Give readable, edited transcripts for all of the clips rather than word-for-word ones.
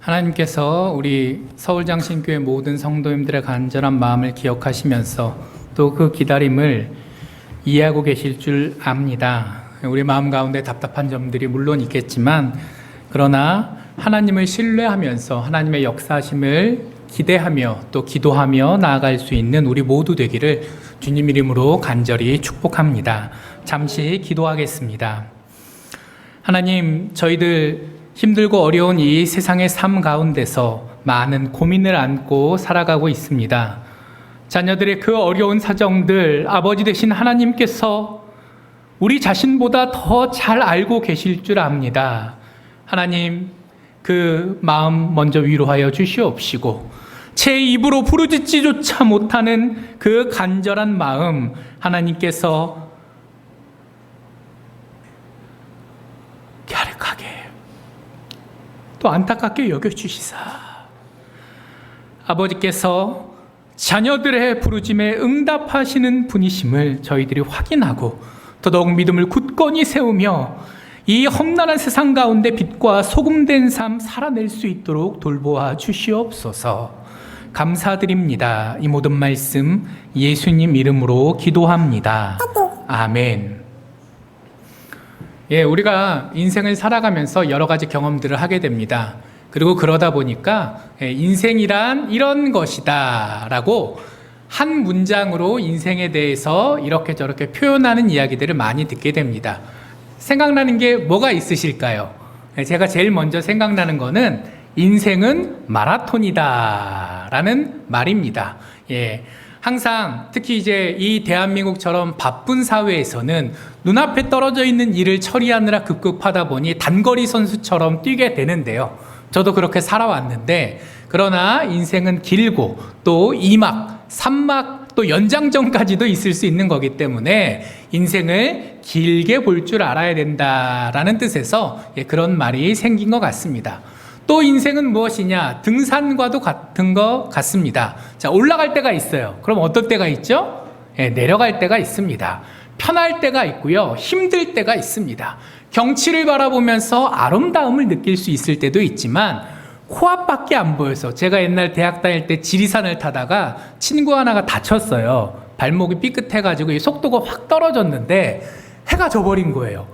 하나님께서 우리 서울장신교회 모든 성도님들의 간절한 마음을 기억하시면서 또 그 기다림을 이해하고 계실 줄 압니다. 우리 마음 가운데 답답한 점들이 물론 있겠지만, 그러나 하나님을 신뢰하면서 하나님의 역사하심을 기대하며 또 기도하며 나아갈 수 있는 우리 모두 되기를 주님 이름으로 간절히 축복합니다. 잠시 기도하겠습니다. 하나님, 저희들 힘들고 어려운 이 세상의 삶 가운데서 많은 고민을 안고 살아가고 있습니다. 자녀들의 그 어려운 사정들 아버지 되신 하나님께서 우리 자신보다 더 잘 알고 계실 줄 압니다. 하나님, 그 마음 먼저 위로하여 주시옵시고, 제 입으로 부르짖지조차 못하는 그 간절한 마음 하나님께서 갸륵하게 또 안타깝게 여겨주시사 아버지께서 자녀들의 부르짐에 응답하시는 분이심을 저희들이 확인하고 더더욱 믿음을 굳건히 세우며 이 험난한 세상 가운데 빛과 소금된 삶 살아낼 수 있도록 돌보아 주시옵소서. 감사드립니다. 이 모든 말씀 예수님 이름으로 기도합니다. 아멘. 우리가 인생을 살아가면서 여러 가지 경험들을 하게 됩니다. 그리고 그러다 보니까 인생이란 이런 것이다 라고 한 문장으로 인생에 대해서 이렇게 저렇게 표현하는 이야기들을 많이 듣게 됩니다. 생각나는 게 뭐가 있으실까요? 제가 제일 먼저 생각나는 거는 인생은 마라톤이다 라는 말입니다. 항상 특히 이제 이 대한민국처럼 바쁜 사회에서는 눈앞에 떨어져 있는 일을 처리하느라 급급하다 보니 단거리 선수처럼 뛰게 되는데요. 저도 그렇게 살아왔는데, 그러나 인생은 길고 또 2막, 3막, 또 연장전까지도 있을 수 있는 거기 때문에 인생을 길게 볼 줄 알아야 된다라는 뜻에서 그런 말이 생긴 것 같습니다. 또 인생은 무엇이냐? 등산과도 같은 것 같습니다. 자, 올라갈 때가 있어요. 그럼 어떨 때가 있죠? 내려갈 때가 있습니다. 편할 때가 있고요. 힘들 때가 있습니다. 경치를 바라보면서 아름다움을 느낄 수 있을 때도 있지만 코앞밖에 안 보여서, 제가 옛날 대학 다닐 때 지리산을 타다가 친구 하나가 다쳤어요. 발목이 삐끗해가지고 속도가 확 떨어졌는데 해가 져버린 거예요.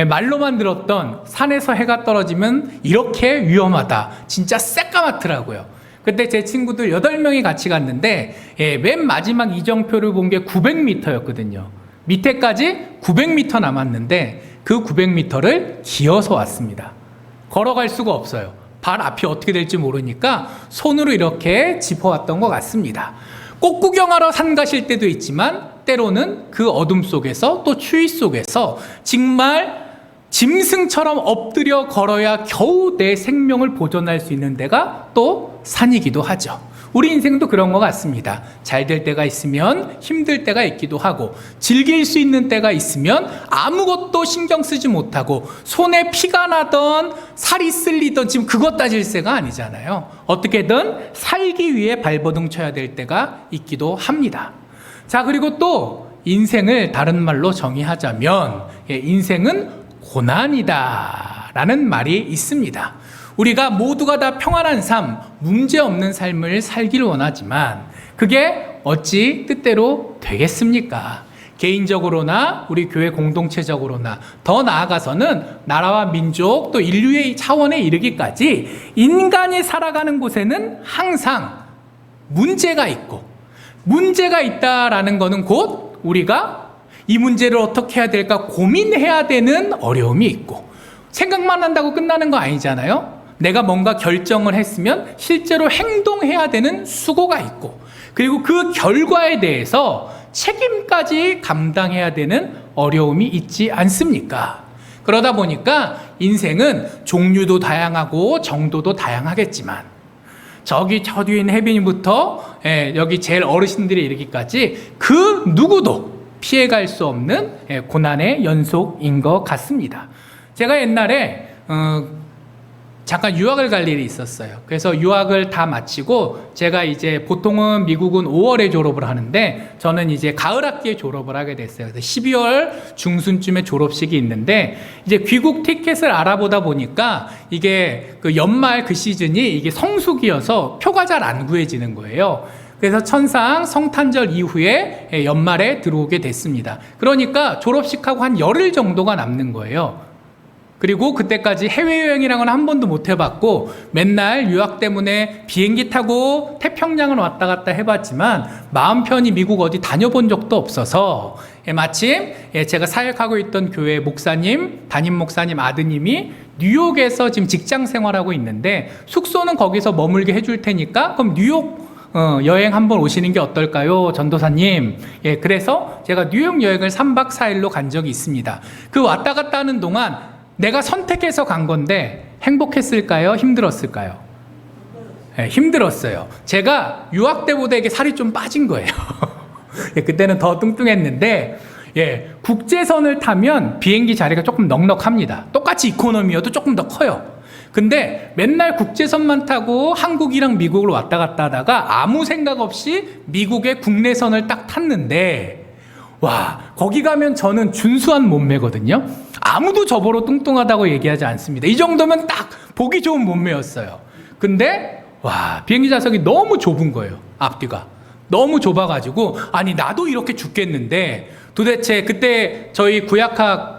말로만 들었던 산에서 해가 떨어지면 이렇게 위험하다, 진짜 새까맣더라고요. 그때 제 친구들 8명이 같이 갔는데 맨 마지막 이정표를 본 게 900m였거든요. 밑에까지 900m 남았는데 그 900m를 기어서 왔습니다. 걸어갈 수가 없어요. 발 앞이 어떻게 될지 모르니까 손으로 이렇게 짚어왔던 것 같습니다. 꽃 구경하러 산 가실 때도 있지만 때로는 그 어둠 속에서 또 추위 속에서 정말 짐승처럼 엎드려 걸어야 겨우 내 생명을 보존할 수 있는 데가 또 산이기도 하죠. 우리 인생도 그런 것 같습니다. 잘 될 때가 있으면 힘들 때가 있기도 하고, 즐길 수 있는 때가 있으면 아무것도 신경 쓰지 못하고 손에 피가 나던 살이 쓸리던 지금 그것 따질 새가 아니잖아요. 어떻게든 살기 위해 발버둥 쳐야 될 때가 있기도 합니다. 자, 그리고 또 인생을 다른 말로 정의하자면 인생은 고난이다 라는 말이 있습니다. 우리가 모두가 다 평안한 삶, 문제없는 삶을 살기를 원하지만 그게 어찌 뜻대로 되겠습니까? 개인적으로나 우리 교회 공동체적으로나 더 나아가서는 나라와 민족 또 인류의 차원에 이르기까지 인간이 살아가는 곳에는 항상 문제가 있고, 문제가 있다라는 것은 곧 우리가 이 문제를 어떻게 해야 될까 고민해야 되는 어려움이 있고, 생각만 한다고 끝나는 거 아니잖아요. 내가 뭔가 결정을 했으면 실제로 행동해야 되는 수고가 있고, 그리고 그 결과에 대해서 책임까지 감당해야 되는 어려움이 있지 않습니까? 그러다 보니까 인생은 종류도 다양하고 정도도 다양하겠지만, 저기 저 뒤에 있는 혜빈이부터 여기 제일 어르신들이 이르기까지 그 누구도 피해갈 수 없는 고난의 연속인 것 같습니다. 제가 옛날에 잠깐 유학을 갈 일이 있었어요. 그래서 유학을 다 마치고 제가 이제 보통은 미국은 5월에 졸업을 하는데 저는 이제 가을 학기에 졸업을 하게 됐어요. 그래서 12월 중순쯤에 졸업식이 있는데 이제 귀국 티켓을 알아보다 보니까 이게 그 연말 그 시즌이 이게 성수기여서 표가 잘 안 구해지는 거예요. 그래서 천상 성탄절 이후에 연말에 들어오게 됐습니다. 그러니까 졸업식하고 한 열흘 정도가 남는 거예요. 그리고 그때까지 해외여행이랑은 한 번도 못 해봤고 맨날 유학 때문에 비행기 타고 태평양을 왔다 갔다 해봤지만 마음 편히 미국 어디 다녀본 적도 없어서 마침 제가 사역하고 있던 교회 목사님, 담임 목사님 아드님이 뉴욕에서 지금 직장 생활하고 있는데 숙소는 거기서 머물게 해줄 테니까 그럼 뉴욕 여행 한번 오시는 게 어떨까요? 전도사님. 그래서 제가 뉴욕 여행을 3박 4일로 간 적이 있습니다. 그 왔다 갔다 하는 동안 내가 선택해서 간 건데 행복했을까요? 힘들었을까요? 힘들었어요. 제가 유학 때보다 이게 살이 좀 빠진 거예요. 그때는 더 뚱뚱했는데 국제선을 타면 비행기 자리가 조금 넉넉합니다. 똑같이 이코노미여도 조금 더 커요. 근데 맨날 국제선만 타고 한국이랑 미국을 왔다 갔다 하다가 아무 생각 없이 미국의 국내선을 딱 탔는데 와, 거기 가면 저는 준수한 몸매거든요. 아무도 저보러 뚱뚱하다고 얘기하지 않습니다. 이 정도면 딱 보기 좋은 몸매였어요. 근데 와, 비행기 좌석이 너무 좁은 거예요. 앞뒤가 너무 좁아가지고 아니 나도 이렇게 죽겠는데 도대체 그때 저희 구약학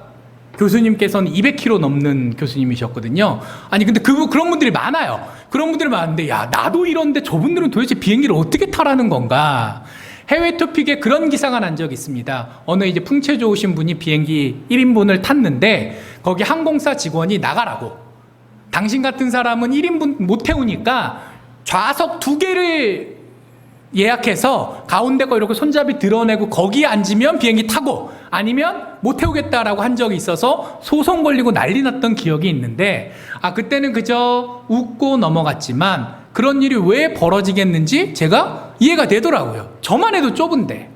교수님께서는 200kg 넘는 교수님이셨거든요. 아니 근데 그런 분들이 많아요. 그런 분들이 많은데 야 나도 이런데 저분들은 도대체 비행기를 어떻게 타라는 건가. 해외 토픽에 그런 기사가 난 적이 있습니다. 어느 이제 풍채 좋으신 분이 비행기 1인분을 탔는데 거기 항공사 직원이 나가라고. 당신 같은 사람은 1인분 못 태우니까 좌석 2개를 예약해서 가운데 거 이렇게 손잡이 드러내고 거기에 앉으면 비행기 타고 아니면 못 태우겠다라고 한 적이 있어서 소송 걸리고 난리 났던 기억이 있는데 그때는 그저 웃고 넘어갔지만 그런 일이 왜 벌어지겠는지 제가 이해가 되더라고요. 저만 해도 좁은데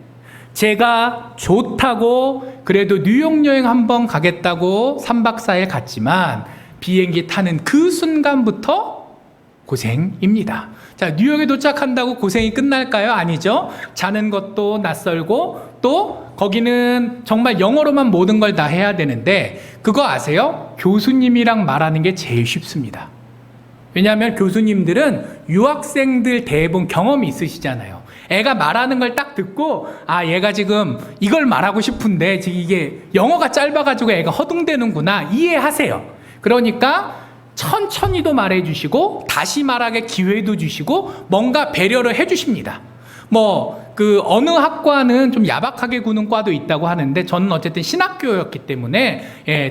제가 좋다고 그래도 뉴욕 여행 한번 가겠다고 3박 4일 갔지만 비행기 타는 그 순간부터 고생입니다. 자, 뉴욕에 도착한다고 고생이 끝날까요? 아니죠. 자는 것도 낯설고 또 거기는 정말 영어로만 모든 걸 다 해야 되는데 그거 아세요? 교수님이랑 말하는 게 제일 쉽습니다. 왜냐하면 교수님들은 유학생들 대부분 경험이 있으시잖아요. 애가 말하는 걸 딱 듣고 얘가 지금 이걸 말하고 싶은데 지금 이게 영어가 짧아가지고 애가 허둥대는구나 이해하세요. 그러니까 천천히도 말해주시고 다시 말하게 기회도 주시고 뭔가 배려를 해주십니다. 어느 학과는 좀 야박하게 구는 과도 있다고 하는데 저는 어쨌든 신학교였기 때문에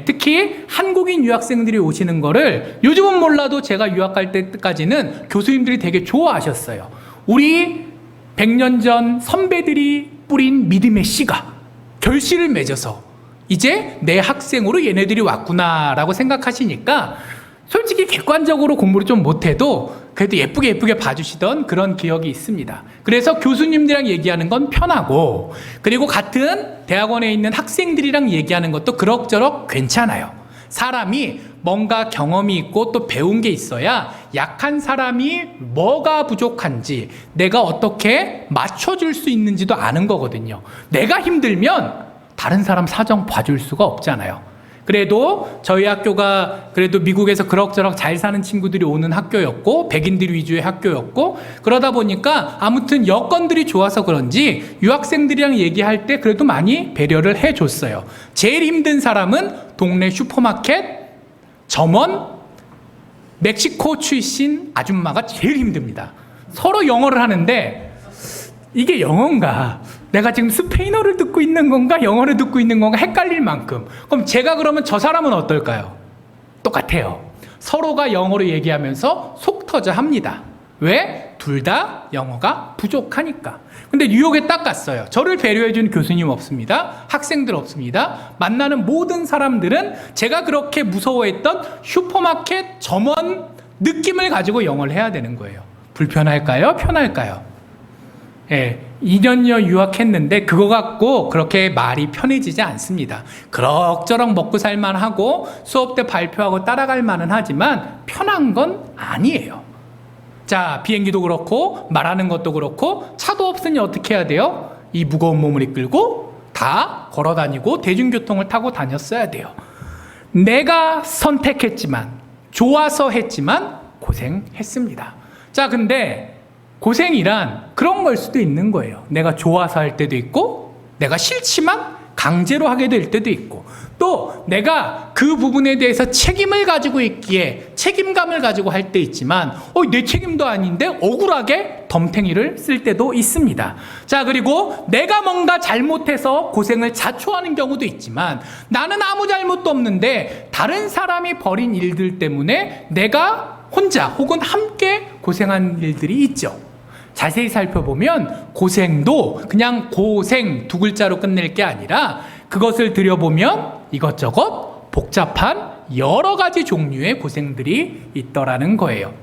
특히 한국인 유학생들이 오시는 거를 요즘은 몰라도 제가 유학 갈 때까지는 교수님들이 되게 좋아하셨어요. 우리 100년 전 선배들이 뿌린 믿음의 씨가 결실을 맺어서 이제 내 학생으로 얘네들이 왔구나라고 생각하시니까 솔직히 객관적으로 공부를 좀 못해도 그래도 예쁘게 봐주시던 그런 기억이 있습니다. 그래서 교수님들이랑 얘기하는 건 편하고 그리고 같은 대학원에 있는 학생들이랑 얘기하는 것도 그럭저럭 괜찮아요. 사람이 뭔가 경험이 있고 또 배운 게 있어야 약한 사람이 뭐가 부족한지 내가 어떻게 맞춰줄 수 있는지도 아는 거거든요. 내가 힘들면 다른 사람 사정 봐줄 수가 없잖아요. 그래도 저희 학교가 그래도 미국에서 그럭저럭 잘 사는 친구들이 오는 학교였고 백인들 위주의 학교였고 그러다 보니까 아무튼 여건들이 좋아서 그런지 유학생들이랑 얘기할 때 그래도 많이 배려를 해줬어요. 제일 힘든 사람은 동네 슈퍼마켓 점원 멕시코 출신 아줌마가 제일 힘듭니다. 서로 영어를 하는데 이게 영어인가? 내가 지금 스페인어를 듣고 있는 건가? 영어를 듣고 있는 건가? 헷갈릴 만큼. 그럼 제가 그러면 저 사람은 어떨까요? 똑같아요. 서로가 영어로 얘기하면서 속 터져 합니다. 왜? 둘 다 영어가 부족하니까. 근데 뉴욕에 딱 갔어요. 저를 배려해준 교수님 없습니다. 학생들 없습니다. 만나는 모든 사람들은 제가 그렇게 무서워했던 슈퍼마켓 점원 느낌을 가지고 영어를 해야 되는 거예요. 불편할까요? 편할까요? 2년여 유학했는데 그거 갖고 그렇게 말이 편해지지 않습니다. 그럭저럭 먹고 살만하고 수업 때 발표하고 따라갈 만은 하지만 편한 건 아니에요. 자, 비행기도 그렇고 말하는 것도 그렇고 차도 없으니 어떻게 해야 돼요? 이 무거운 몸을 이끌고 다 걸어 다니고 대중교통을 타고 다녔어야 돼요. 내가 선택했지만, 좋아서 했지만 고생했습니다. 자, 근데 고생이란 그런 걸 수도 있는 거예요. 내가 좋아서 할 때도 있고, 내가 싫지만 강제로 하게 될 때도 있고, 또 내가 그 부분에 대해서 책임을 가지고 있기에 책임감을 가지고 할 때 있지만, 내 책임도 아닌데 억울하게 덤탱이를 쓸 때도 있습니다. 자, 그리고 내가 뭔가 잘못해서 고생을 자초하는 경우도 있지만, 나는 아무 잘못도 없는데 다른 사람이 벌인 일들 때문에 내가 혼자 혹은 함께 고생한 일들이 있죠. 자세히 살펴보면 고생도 그냥 고생 두 글자로 끝낼 게 아니라 그것을 들여보면 이것저것 복잡한 여러 가지 종류의 고생들이 있더라는 거예요.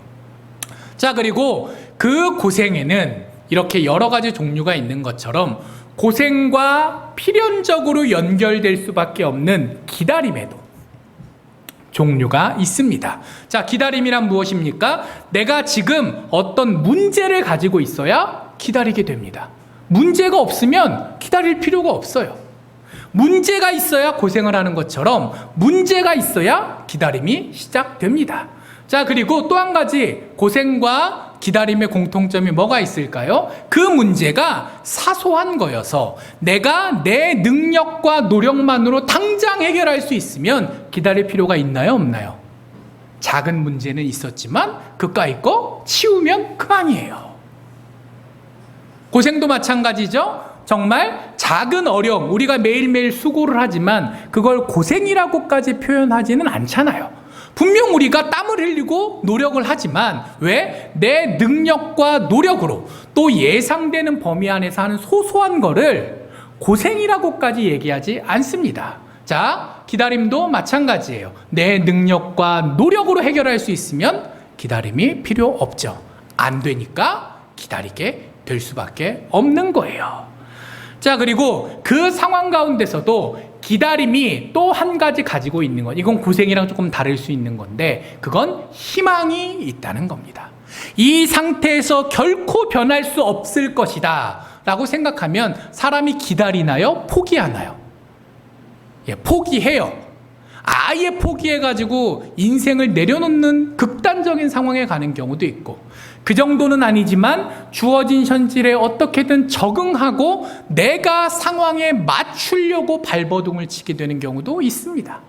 자, 그리고 그 고생에는 이렇게 여러 가지 종류가 있는 것처럼 고생과 필연적으로 연결될 수밖에 없는 기다림에도 종류가 있습니다. 자, 기다림이란 무엇입니까? 내가 지금 어떤 문제를 가지고 있어야 기다리게 됩니다. 문제가 없으면 기다릴 필요가 없어요. 문제가 있어야 고생을 하는 것처럼 문제가 있어야 기다림이 시작됩니다. 자, 그리고 또 한 가지 고생과 기다림의 공통점이 뭐가 있을까요? 그 문제가 사소한 거여서 내가 내 능력과 노력만으로 당장 해결할 수 있으면 기다릴 필요가 있나요? 없나요? 작은 문제는 있었지만 그까이 거 치우면 그만이에요. 고생도 마찬가지죠. 정말 작은 어려움, 우리가 매일매일 수고를 하지만 그걸 고생이라고까지 표현하지는 않잖아요. 분명 우리가 땀을 흘리고 노력을 하지만 왜? 내 능력과 노력으로 또 예상되는 범위 안에서 하는 소소한 거를 고생이라고까지 얘기하지 않습니다. 자, 기다림도 마찬가지예요. 내 능력과 노력으로 해결할 수 있으면 기다림이 필요 없죠. 안 되니까 기다리게 될 수밖에 없는 거예요. 자, 그리고 그 상황 가운데서도 기다림이 또 한 가지 가지고 있는 것, 이건 고생이랑 조금 다를 수 있는 건데 그건 희망이 있다는 겁니다. 이 상태에서 결코 변할 수 없을 것이다 라고 생각하면 사람이 기다리나요? 포기하나요? 포기해요. 아예 포기해가지고 인생을 내려놓는 극단적인 상황에 가는 경우도 있고, 그 정도는 아니지만 주어진 현실에 어떻게든 적응하고 내가 상황에 맞추려고 발버둥을 치게 되는 경우도 있습니다.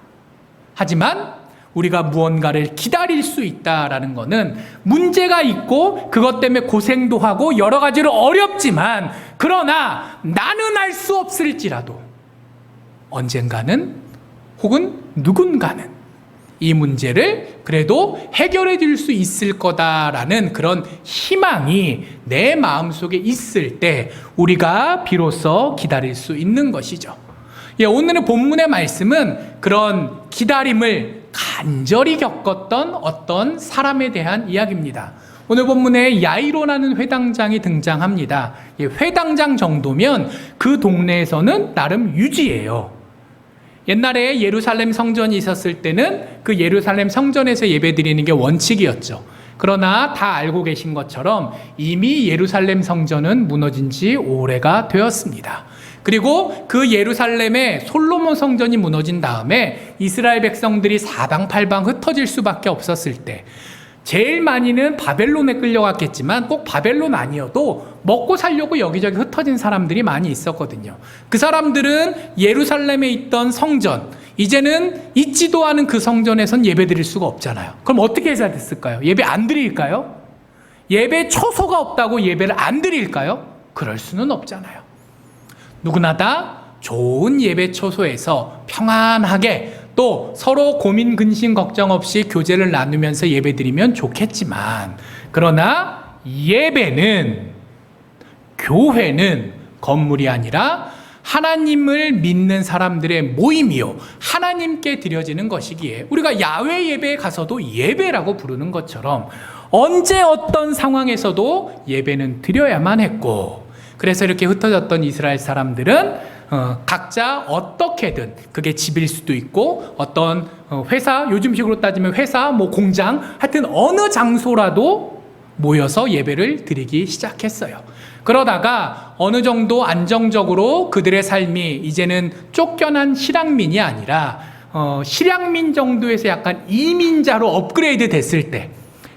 하지만 우리가 무언가를 기다릴 수 있다라는 것은 문제가 있고 그것 때문에 고생도 하고 여러 가지로 어렵지만, 그러나 나는 알 수 없을지라도 언젠가는 혹은 누군가는 이 문제를 그래도 해결해 줄 수 있을 거다라는 그런 희망이 내 마음속에 있을 때 우리가 비로소 기다릴 수 있는 것이죠. 오늘의 본문의 말씀은 그런 기다림을 간절히 겪었던 어떤 사람에 대한 이야기입니다. 오늘 본문에 야이로라는 회당장이 등장합니다. 회당장 정도면 그 동네에서는 나름 유지예요. 옛날에 예루살렘 성전이 있었을 때는 그 예루살렘 성전에서 예배드리는 게 원칙이었죠. 그러나 다 알고 계신 것처럼 이미 예루살렘 성전은 무너진 지 오래가 되었습니다. 그리고 그 예루살렘의 솔로몬 성전이 무너진 다음에 이스라엘 백성들이 사방팔방 흩어질 수밖에 없었을 때 제일 많이는 바벨론에 끌려갔겠지만 꼭 바벨론 아니어도 먹고 살려고 여기저기 흩어진 사람들이 많이 있었거든요. 그 사람들은 예루살렘에 있던 성전, 이제는 있지도 않은 그 성전에선 예배 드릴 수가 없잖아요. 그럼 어떻게 해야 됐을까요? 예배 안 드릴까요? 예배 처소가 없다고 예배를 안 드릴까요? 그럴 수는 없잖아요. 누구나 다 좋은 예배 처소에서 평안하게 또 서로 고민, 근심, 걱정 없이 교제를 나누면서 예배드리면 좋겠지만, 그러나 예배는, 교회는 건물이 아니라 하나님을 믿는 사람들의 모임이요, 하나님께 드려지는 것이기에 우리가 야외 예배에 가서도 예배라고 부르는 것처럼 언제 어떤 상황에서도 예배는 드려야만 했고, 그래서 이렇게 흩어졌던 이스라엘 사람들은 각자 어떻게든, 그게 집일 수도 있고 어떤 회사, 요즘식으로 따지면 회사, 뭐 공장, 하여튼 어느 장소라도 모여서 예배를 드리기 시작했어요. 그러다가 어느 정도 안정적으로 그들의 삶이 이제는 쫓겨난 실향민이 아니라 실향민 정도에서 약간 이민자로 업그레이드 됐을 때,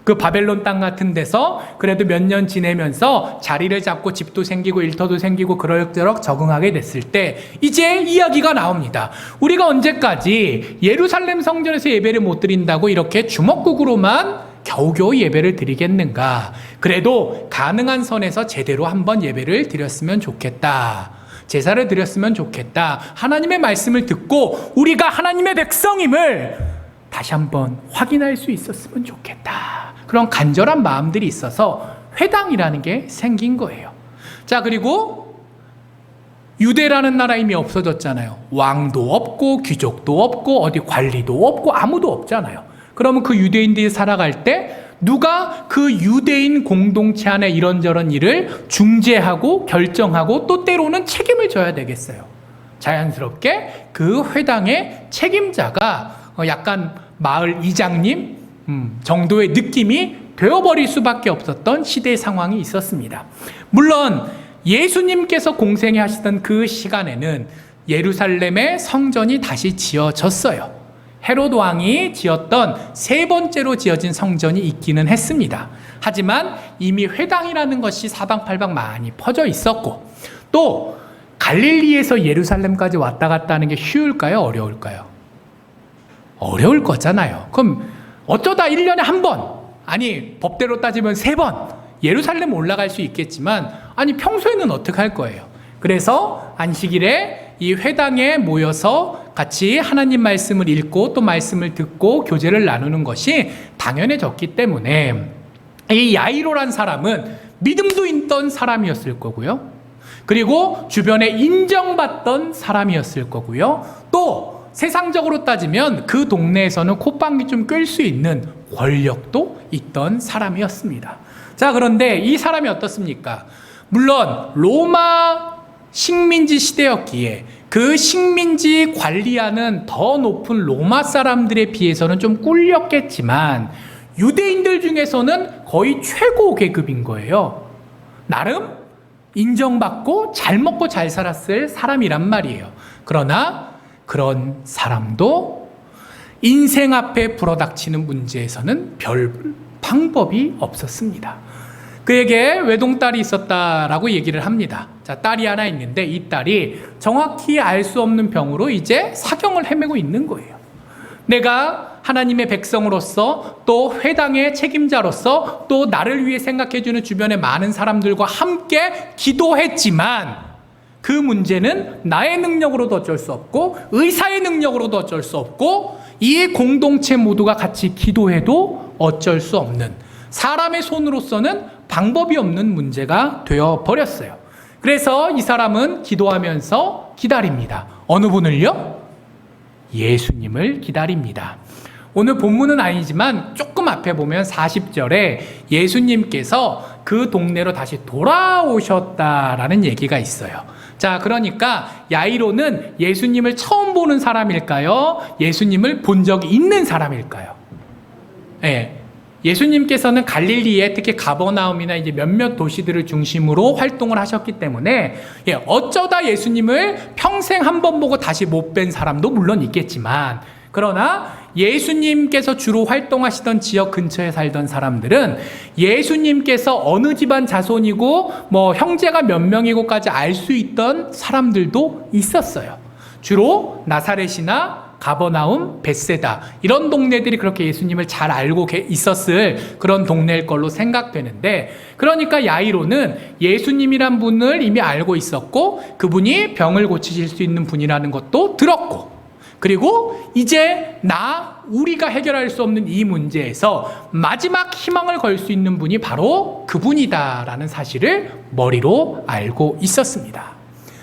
그 바벨론 땅 같은 데서 그래도 몇 년 지내면서 자리를 잡고 집도 생기고 일터도 생기고 그럴저럭 적응하게 됐을 때 이제 이야기가 나옵니다. 우리가 언제까지 예루살렘 성전에서 예배를 못 드린다고 이렇게 주먹국으로만 겨우겨우 예배를 드리겠는가? 그래도 가능한 선에서 제대로 한번 예배를 드렸으면 좋겠다. 제사를 드렸으면 좋겠다. 하나님의 말씀을 듣고 우리가 하나님의 백성임을 다시 한번 확인할 수 있었으면 좋겠다. 그런 간절한 마음들이 있어서 회당이라는 게 생긴 거예요. 자, 그리고 유대라는 나라 이미 없어졌잖아요. 왕도 없고 귀족도 없고 어디 관리도 없고 아무도 없잖아요. 그러면 그 유대인들이 살아갈 때 누가 그 유대인 공동체 안에 이런저런 일을 중재하고 결정하고 또 때로는 책임을 져야 되겠어요. 자연스럽게 그 회당의 책임자가 약간 마을 이장님 정도의 느낌이 되어버릴 수밖에 없었던 시대 상황이 있었습니다. 물론 예수님께서 공생애 하시던 그 시간에는 예루살렘의 성전이 다시 지어졌어요. 헤롯 왕이 지었던 세 번째로 지어진 성전이 있기는 했습니다. 하지만 이미 회당이라는 것이 사방팔방 많이 퍼져 있었고, 또 갈릴리에서 예루살렘까지 왔다 갔다 하는 게 쉬울까요? 어려울까요? 어려울 거잖아요. 그럼 어쩌다 1년에 한 번, 아니 법대로 따지면 3번 예루살렘 올라갈 수 있겠지만, 아니 평소에는 어떻게 할 거예요? 그래서 안식일에 이 회당에 모여서 같이 하나님 말씀을 읽고 또 말씀을 듣고 교제를 나누는 것이 당연해졌기 때문에 이 야이로란 사람은 믿음도 있던 사람이었을 거고요. 그리고 주변에 인정받던 사람이었을 거고요. 또 세상적으로 따지면 그 동네에서는 콧방귀 좀 낄 수 있는 권력도 있던 사람이었습니다. 자, 그런데 이 사람이 어떻습니까? 물론 로마 식민지 시대였기에 그 식민지 관리하는 더 높은 로마 사람들에 비해서는 좀 꿀렸겠지만 유대인들 중에서는 거의 최고 계급인 거예요. 나름 인정받고 잘 먹고 잘 살았을 사람이란 말이에요. 그러나 그런 사람도 인생 앞에 불어닥치는 문제에서는 별 방법이 없었습니다. 그에게 외동딸이 있었다라고 얘기를 합니다. 자, 딸이 하나 있는데 이 딸이 정확히 알 수 없는 병으로 이제 사경을 헤매고 있는 거예요. 내가 하나님의 백성으로서 또 회당의 책임자로서 또 나를 위해 생각해주는 주변의 많은 사람들과 함께 기도했지만 그 문제는 나의 능력으로도 어쩔 수 없고 의사의 능력으로도 어쩔 수 없고 이 공동체 모두가 같이 기도해도 어쩔 수 없는, 사람의 손으로서는 방법이 없는 문제가 되어버렸어요. 그래서 이 사람은 기도하면서 기다립니다. 어느 분을요? 예수님을 기다립니다. 오늘 본문은 아니지만 조금 앞에 보면 40절에 예수님께서 그 동네로 다시 돌아오셨다라는 얘기가 있어요. 자, 그러니까 야이로는 예수님을 처음 보는 사람일까요? 예수님을 본 적이 있는 사람일까요? 네. 예수님께서는 갈릴리에 특히 가버나움이나 이제 몇몇 도시들을 중심으로 활동을 하셨기 때문에 어쩌다 예수님을 평생 한 번 보고 다시 못 뵌 사람도 물론 있겠지만, 그러나 예수님께서 주로 활동하시던 지역 근처에 살던 사람들은 예수님께서 어느 집안 자손이고 뭐 형제가 몇 명이고까지 알 수 있던 사람들도 있었어요. 주로 나사렛이나 가버나움, 벳세다 이런 동네들이 그렇게 예수님을 잘 알고 있었을 그런 동네일 걸로 생각되는데, 그러니까 야이로는 예수님이란 분을 이미 알고 있었고 그분이 병을 고치실 수 있는 분이라는 것도 들었고, 그리고 이제 우리가 해결할 수 없는 이 문제에서 마지막 희망을 걸 수 있는 분이 바로 그분이다라는 사실을 머리로 알고 있었습니다.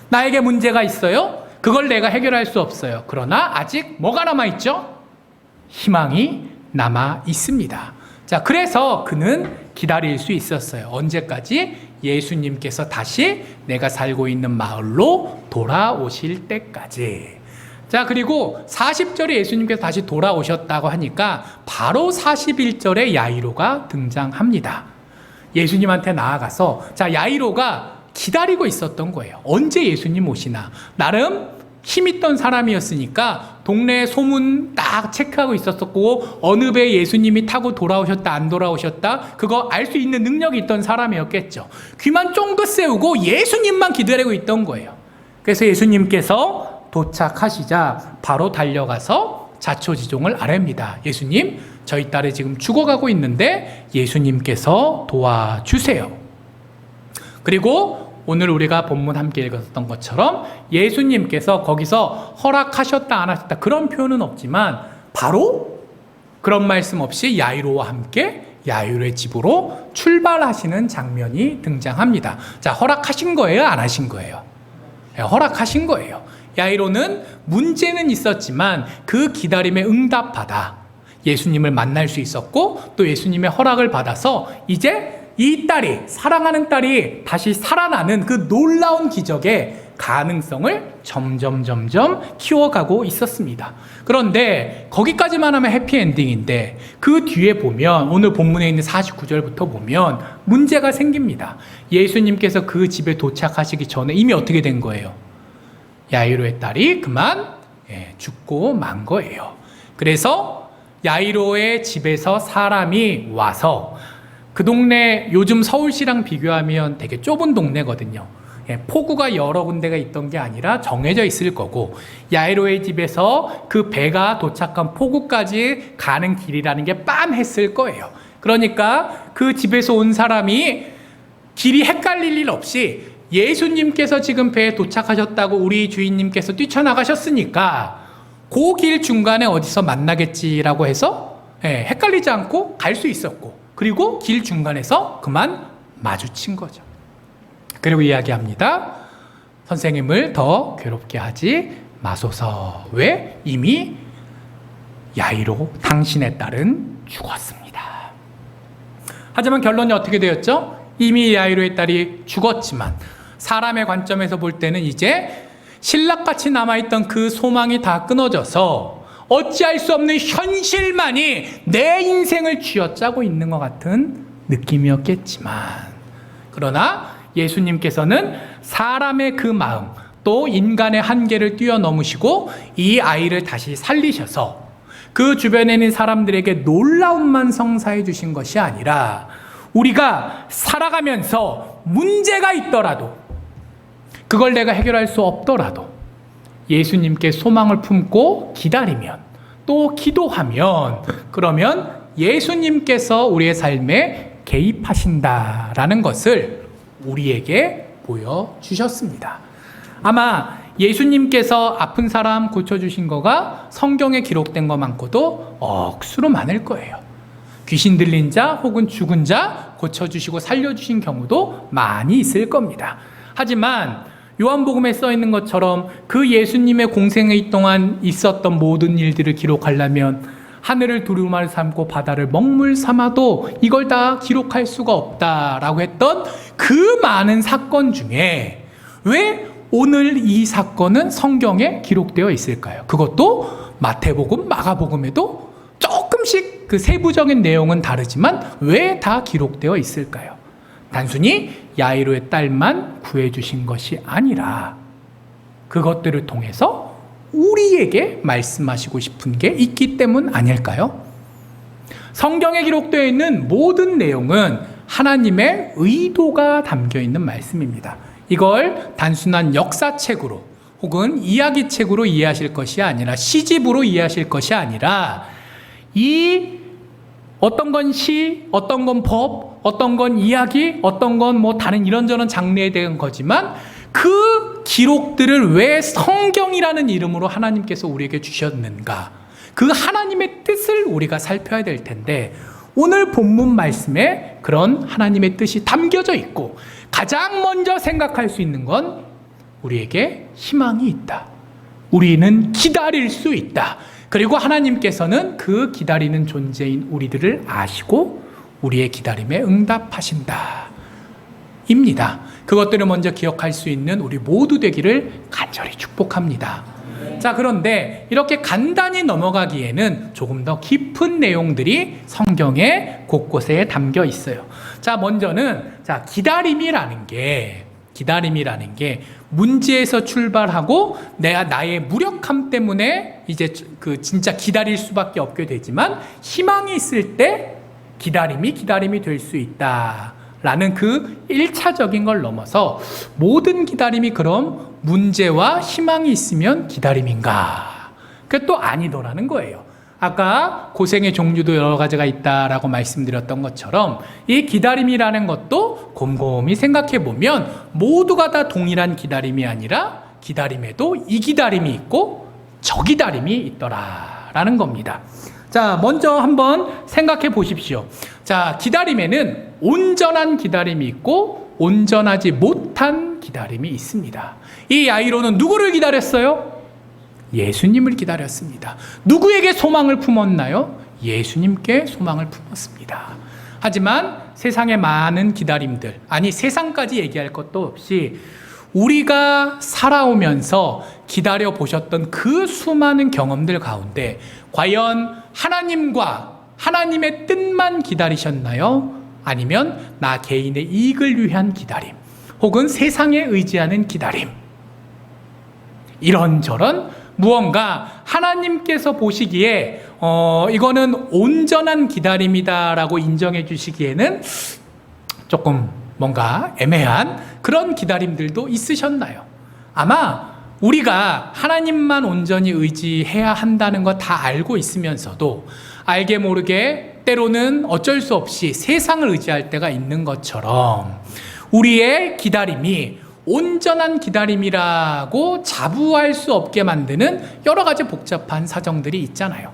나에게 문제가 있어요? 그걸 내가 해결할 수 없어요. 그러나 아직 뭐가 남아있죠? 희망이 남아 있습니다. 자, 그래서 그는 기다릴 수 있었어요. 언제까지? 예수님께서 다시 내가 살고 있는 마을로 돌아오실 때까지. 자, 그리고 40절에 예수님께서 다시 돌아오셨다고 하니까 바로 41절에 야이로가 등장합니다. 예수님한테 나아가서, 자, 야이로가 기다리고 있었던 거예요. 언제 예수님 오시나. 나름 힘있던 사람이었으니까 동네 소문 딱 체크하고 있었고, 어느 배에 예수님이 타고 돌아오셨다 안 돌아오셨다 그거 알 수 있는 능력이 있던 사람이었겠죠. 귀만 쫑긋 세우고 예수님만 기다리고 있던 거예요. 그래서 예수님께서 도착하시자 바로 달려가서 자초지종을 아뢰입니다. 예수님, 저희 딸이 지금 죽어가고 있는데 예수님께서 도와주세요. 그리고 오늘 우리가 본문 함께 읽었던 것처럼 예수님께서 거기서 허락하셨다 안 하셨다 그런 표현은 없지만 바로 그런 말씀 없이 야이로와 함께 야이로의 집으로 출발하시는 장면이 등장합니다. 자, 허락하신 거예요? 안 하신 거예요? 네, 허락하신 거예요. 야이로는 문제는 있었지만 그 기다림에 응답받아 예수님을 만날 수 있었고, 또 예수님의 허락을 받아서 이제 이 딸이, 사랑하는 딸이 다시 살아나는 그 놀라운 기적의 가능성을 점점 키워가고 있었습니다. 그런데 거기까지만 하면 해피엔딩인데 그 뒤에 보면, 오늘 본문에 있는 49절부터 보면 문제가 생깁니다. 예수님께서 그 집에 도착하시기 전에 이미 어떻게 된 거예요? 야이로의 딸이 그만 죽고 만 거예요. 그래서 야이로의 집에서 사람이 와서, 그 동네 요즘 서울시랑 비교하면 되게 좁은 동네거든요. 포구가 여러 군데가 있던 게 아니라 정해져 있을 거고, 야이로의 집에서 그 배가 도착한 포구까지 가는 길이라는 게 빤했을 거예요. 그러니까 그 집에서 온 사람이 길이 헷갈릴 일 없이 예수님께서 지금 배에 도착하셨다고 우리 주인님께서 뛰쳐나가셨으니까 그 길 중간에 어디서 만나겠지라고 해서 헷갈리지 않고 갈 수 있었고, 그리고 길 중간에서 그만 마주친 거죠. 그리고 이야기합니다. 선생님을 더 괴롭게 하지 마소서. 왜? 이미 야이로, 당신의 딸은 죽었습니다. 하지만 결론이 어떻게 되었죠? 이미 야이로의 딸이 죽었지만 사람의 관점에서 볼 때는 이제 신락같이 남아있던 그 소망이 다 끊어져서 어찌할 수 없는 현실만이 내 인생을 쥐어짜고 있는 것 같은 느낌이었겠지만, 그러나 예수님께서는 사람의 그 마음, 또 인간의 한계를 뛰어넘으시고 이 아이를 다시 살리셔서 그 주변에 있는 사람들에게 놀라움만 성사해 주신 것이 아니라, 우리가 살아가면서 문제가 있더라도, 그걸 내가 해결할 수 없더라도 예수님께 소망을 품고 기다리면, 또 기도하면, 그러면 예수님께서 우리의 삶에 개입하신다라는 것을 우리에게 보여주셨습니다. 아마 예수님께서 아픈 사람 고쳐주신 거가 성경에 기록된 것만고도 억수로 많을 거예요. 귀신 들린 자 혹은 죽은 자 고쳐주시고 살려주신 경우도 많이 있을 겁니다. 하지만 요한복음에 써 있는 것처럼 그 예수님의 공생의 동안 있었던 모든 일들을 기록하려면 하늘을 두루마리 삼고 바다를 먹물 삼아도 이걸 다 기록할 수가 없다라고 했던 그 많은 사건 중에 왜 오늘 이 사건은 성경에 기록되어 있을까요? 그것도 마태복음, 마가복음에도 조금씩 그 세부적인 내용은 다르지만 왜 다 기록되어 있을까요? 단순히 야이로의 딸만 구해주신 것이 아니라 그것들을 통해서 우리에게 말씀하시고 싶은 게 있기 때문 아닐까요? 성경에 기록되어 있는 모든 내용은 하나님의 의도가 담겨 있는 말씀입니다. 이걸 단순한 역사책으로 혹은 이야기책으로 이해하실 것이 아니라, 시집으로 이해하실 것이 아니라, 이 어떤 건 시, 어떤 건 법, 어떤 건 이야기, 어떤 건 뭐 다른 이런저런 장르에 대한 거지만 그 기록들을 왜 성경이라는 이름으로 하나님께서 우리에게 주셨는가, 그 하나님의 뜻을 우리가 살펴야 될 텐데, 오늘 본문 말씀에 그런 하나님의 뜻이 담겨져 있고 가장 먼저 생각할 수 있는 건 우리에게 희망이 있다, 우리는 기다릴 수 있다, 그리고 하나님께서는 그 기다리는 존재인 우리들을 아시고 우리의 기다림에 응답하신다. 입니다. 그것들을 먼저 기억할 수 있는 우리 모두 되기를 간절히 축복합니다. 자, 그런데 이렇게 간단히 넘어가기에는 조금 더 깊은 내용들이 성경에 곳곳에 담겨 있어요. 자, 먼저는 기다림이라는 게 문제에서 출발하고 나의 무력함 때문에 이제 진짜 기다릴 수밖에 없게 되지만 희망이 있을 때 기다림이 될 수 있다. 라는 그 1차적인 걸 넘어서 모든 기다림이 그럼 문제와 희망이 있으면 기다림인가? 그게 또 아니더라는 거예요. 아까 고생의 종류도 여러 가지가 있다라고 말씀드렸던 것처럼 이 기다림이라는 것도 곰곰이 생각해 보면 모두가 다 동일한 기다림이 아니라 기다림에도 이 기다림이 있고 저 기다림이 있더라라는 겁니다. 자, 먼저 한번 생각해 보십시오. 자, 기다림에는 온전한 기다림이 있고 온전하지 못한 기다림이 있습니다. 이 야이로는 누구를 기다렸어요? 예수님을 기다렸습니다. 누구에게 소망을 품었나요? 예수님께 소망을 품었습니다. 하지만 세상의 많은 기다림들, 아니 세상까지 얘기할 것도 없이 우리가 살아오면서 기다려 보셨던 그 수많은 경험들 가운데 과연 하나님과 하나님의 뜻만 기다리셨나요? 아니면 나 개인의 이익을 위한 기다림, 혹은 세상에 의지하는 기다림, 이런저런 무언가 하나님께서 보시기에 이거는 온전한 기다림이다라고 인정해 주시기에는 조금 뭔가 애매한 그런 기다림들도 있으셨나요? 아마 우리가 하나님만 온전히 의지해야 한다는 거 다 알고 있으면서도 알게 모르게 때로는 어쩔 수 없이 세상을 의지할 때가 있는 것처럼 우리의 기다림이 온전한 기다림이라고 자부할 수 없게 만드는 여러 가지 복잡한 사정들이 있잖아요.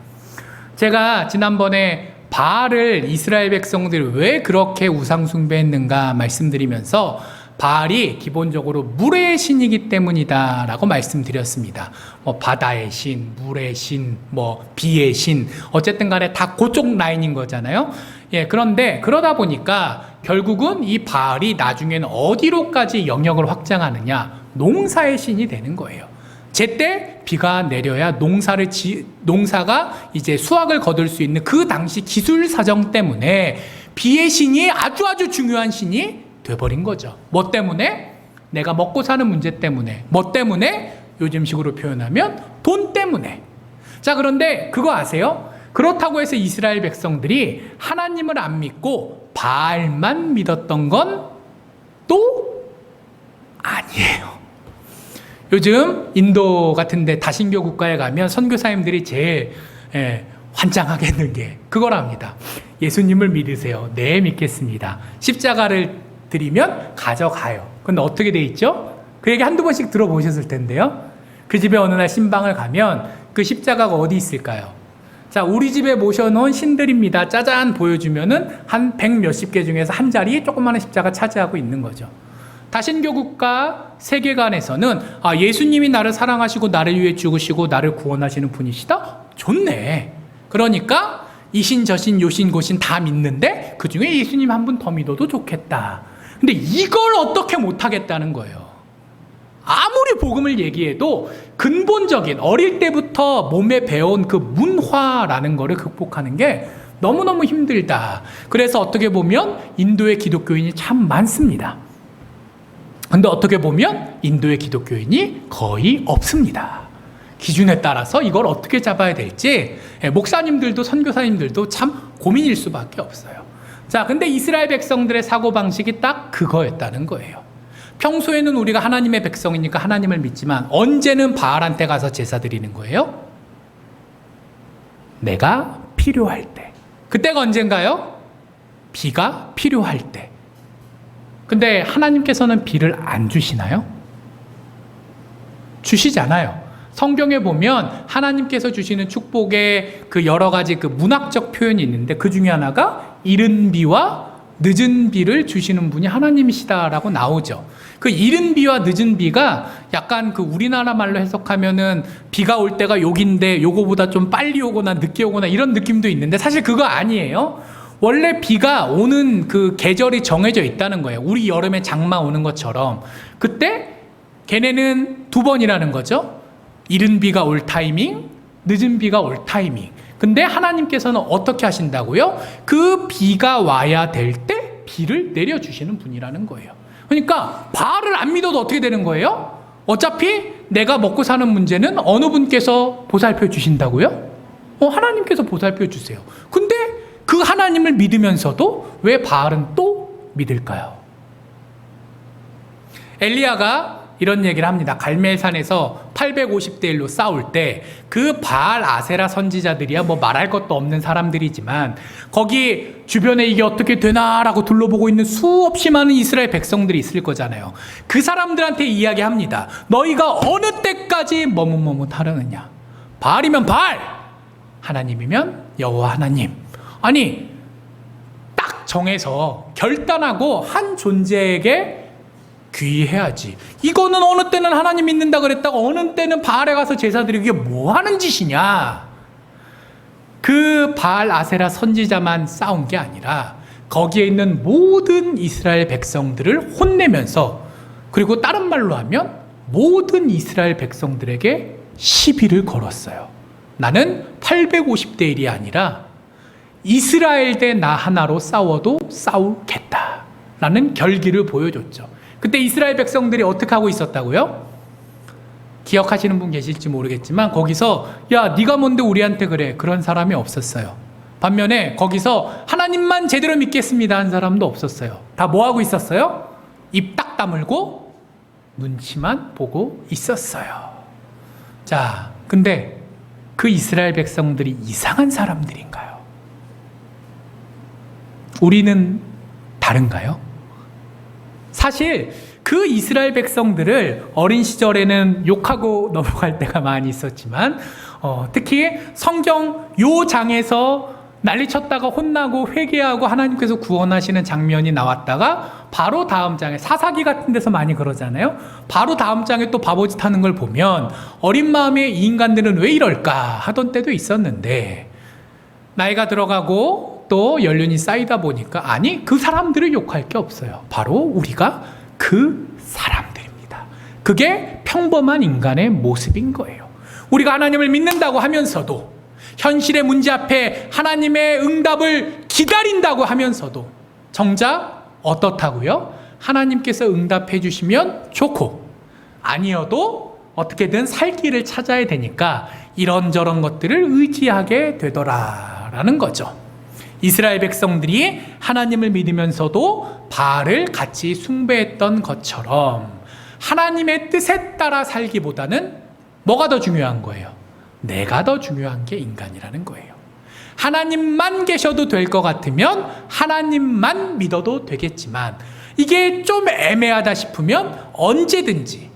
제가 지난번에 바알을 이스라엘 백성들이 왜 그렇게 우상 숭배했는가 말씀드리면서 바알이 기본적으로 물의 신이기 때문이다라고 말씀드렸습니다. 바다의 신, 물의 신, 비의 신, 어쨌든 간에 다 그쪽 라인인 거잖아요. 예, 그런데 그러다 보니까 결국은 이 바알이 나중에는 어디로까지 영역을 확장하느냐, 농사의 신이 되는 거예요. 제때 비가 내려야 농사가 이제 수확을 거둘 수 있는 그 당시 기술 사정 때문에 비의 신이 아주 중요한 신이 돼버린 거죠. 뭐 때문에? 내가 먹고 사는 문제 때문에. 뭐 때문에? 요즘식으로 표현하면 돈 때문에. 자, 그런데 그거 아세요? 그렇다고 해서 이스라엘 백성들이 하나님을 안 믿고 바알만 믿었던 건 또 아니에요. 요즘 인도 같은데 다신교 국가에 가면 선교사님들이 제일 환장하게 했는 게 그거랍니다. 예수님을 믿으세요. 네, 믿겠습니다. 십자가를 드리면 가져가요. 근데 어떻게 돼 있죠? 그 얘기 한두 번씩 들어보셨을 텐데요. 그 집에 어느 날 신방을 가면 그 십자가가 어디 있을까요? 자, 우리 집에 모셔놓은 신들입니다. 짜잔 보여주면은 한 100 몇십 개 중에서 한 자리 조그마한 십자가 차지하고 있는 거죠. 다신교 국가 세계관에서는 예수님이 나를 사랑하시고 나를 위해 죽으시고 나를 구원하시는 분이시다? 좋네. 그러니까 이신 저신 요신 고신 다 믿는데 그중에 예수님 한 분 더 믿어도 좋겠다. 근데 이걸 어떻게 못하겠다는 거예요. 아무리 복음을 얘기해도 근본적인 어릴 때부터 몸에 배운 그 문화라는 거를 극복하는 게 너무너무 힘들다. 그래서 어떻게 보면 인도의 기독교인이 참 많습니다. 근데 어떻게 보면 인도의 기독교인이 거의 없습니다. 기준에 따라서 이걸 어떻게 잡아야 될지 목사님들도 선교사님들도 참 고민일 수밖에 없어요. 자, 근데 이스라엘 백성들의 사고방식이 딱 그거였다는 거예요. 평소에는 우리가 하나님의 백성이니까 하나님을 믿지만 언제는 바알한테 가서 제사 드리는 거예요? 내가 필요할 때. 그때가 언젠가요? 비가 필요할 때. 근데 하나님께서는 비를 안 주시나요? 주시잖아요. 성경에 보면 하나님께서 주시는 축복의 그 여러 가지 그 문학적 표현이 있는데 그 중에 하나가 이른 비와 늦은 비를 주시는 분이 하나님이시다라고 나오죠. 그 이른 비와 늦은 비가 약간 그 우리나라 말로 해석하면은 비가 올 때가 여긴데 요거보다 좀 빨리 오거나 늦게 오거나 이런 느낌도 있는데 사실 그거 아니에요. 원래 비가 오는 그 계절이 정해져 있다는 거예요. 우리 여름에 장마 오는 것처럼. 그때 걔네는 두 번이라는 거죠. 이른 비가 올 타이밍, 늦은 비가 올 타이밍. 근데 하나님께서는 어떻게 하신다고요? 그 비가 와야 될 때 비를 내려주시는 분이라는 거예요. 그러니까 바알을 안 믿어도 어떻게 되는 거예요? 어차피 내가 먹고 사는 문제는 어느 분께서 보살펴 주신다고요? 하나님께서 보살펴 주세요. 근데 그 하나님을 믿으면서도 왜 바알은 또 믿을까요? 엘리야가 이런 얘기를 합니다. 갈멜산에서 850대 1로 싸울 때 그 바알 아세라 선지자들이야 뭐 말할 것도 없는 사람들이지만 거기 주변에 이게 어떻게 되나라고 둘러보고 있는 수없이 많은 이스라엘 백성들이 있을 거잖아요. 그 사람들한테 이야기합니다. 너희가 어느 때까지 머뭇머뭇하려느냐. 바알이면 바알, 하나님이면 여호와 하나님. 아니 딱 정해서 결단하고 한 존재에게 귀의해야지. 이거는 어느 때는 하나님 믿는다 그랬다가 어느 때는 바알에 가서 제사 드리고 이게 뭐 하는 짓이냐. 그 바알 아세라 선지자만 싸운 게 아니라 거기에 있는 모든 이스라엘 백성들을 혼내면서, 그리고 다른 말로 하면 모든 이스라엘 백성들에게 시비를 걸었어요. 나는 850대 1이 아니라 이스라엘 대 나 하나로 싸워도 싸우겠다 라는 결기를 보여줬죠. 그때 이스라엘 백성들이 어떻게 하고 있었다고요? 기억하시는 분 계실지 모르겠지만 거기서 야 네가 뭔데 우리한테 그래, 그런 사람이 없었어요. 반면에 거기서 하나님만 제대로 믿겠습니다 한 사람도 없었어요. 다 뭐 하고 있었어요? 입 딱 다물고 눈치만 보고 있었어요. 자, 근데 그 이스라엘 백성들이 이상한 사람들인가요? 우리는 다른가요? 사실 그 이스라엘 백성들을 어린 시절에는 욕하고 넘어갈 때가 많이 있었지만 특히 성경 요 장에서 난리쳤다가 혼나고 회개하고 하나님께서 구원하시는 장면이 나왔다가 바로 다음 장에 사사기 같은 데서 많이 그러잖아요. 바로 다음 장에 또 바보짓 하는 걸 보면 어린 마음의 이 인간들은 왜 이럴까 하던 때도 있었는데 나이가 들어가고 또 연륜이 쌓이다 보니까 아니 그 사람들을 욕할 게 없어요. 바로 우리가 그 사람들입니다. 그게 평범한 인간의 모습인 거예요. 우리가 하나님을 믿는다고 하면서도 현실의 문제 앞에 하나님의 응답을 기다린다고 하면서도 정작 어떻다고요? 하나님께서 응답해 주시면 좋고 아니어도 어떻게든 살 길을 찾아야 되니까 이런저런 것들을 의지하게 되더라라는 거죠. 이스라엘 백성들이 하나님을 믿으면서도 바알을 같이 숭배했던 것처럼 하나님의 뜻에 따라 살기보다는 뭐가 더 중요한 거예요? 내가 더 중요한 게 인간이라는 거예요. 하나님만 계셔도 될 것 같으면 하나님만 믿어도 되겠지만 이게 좀 애매하다 싶으면 언제든지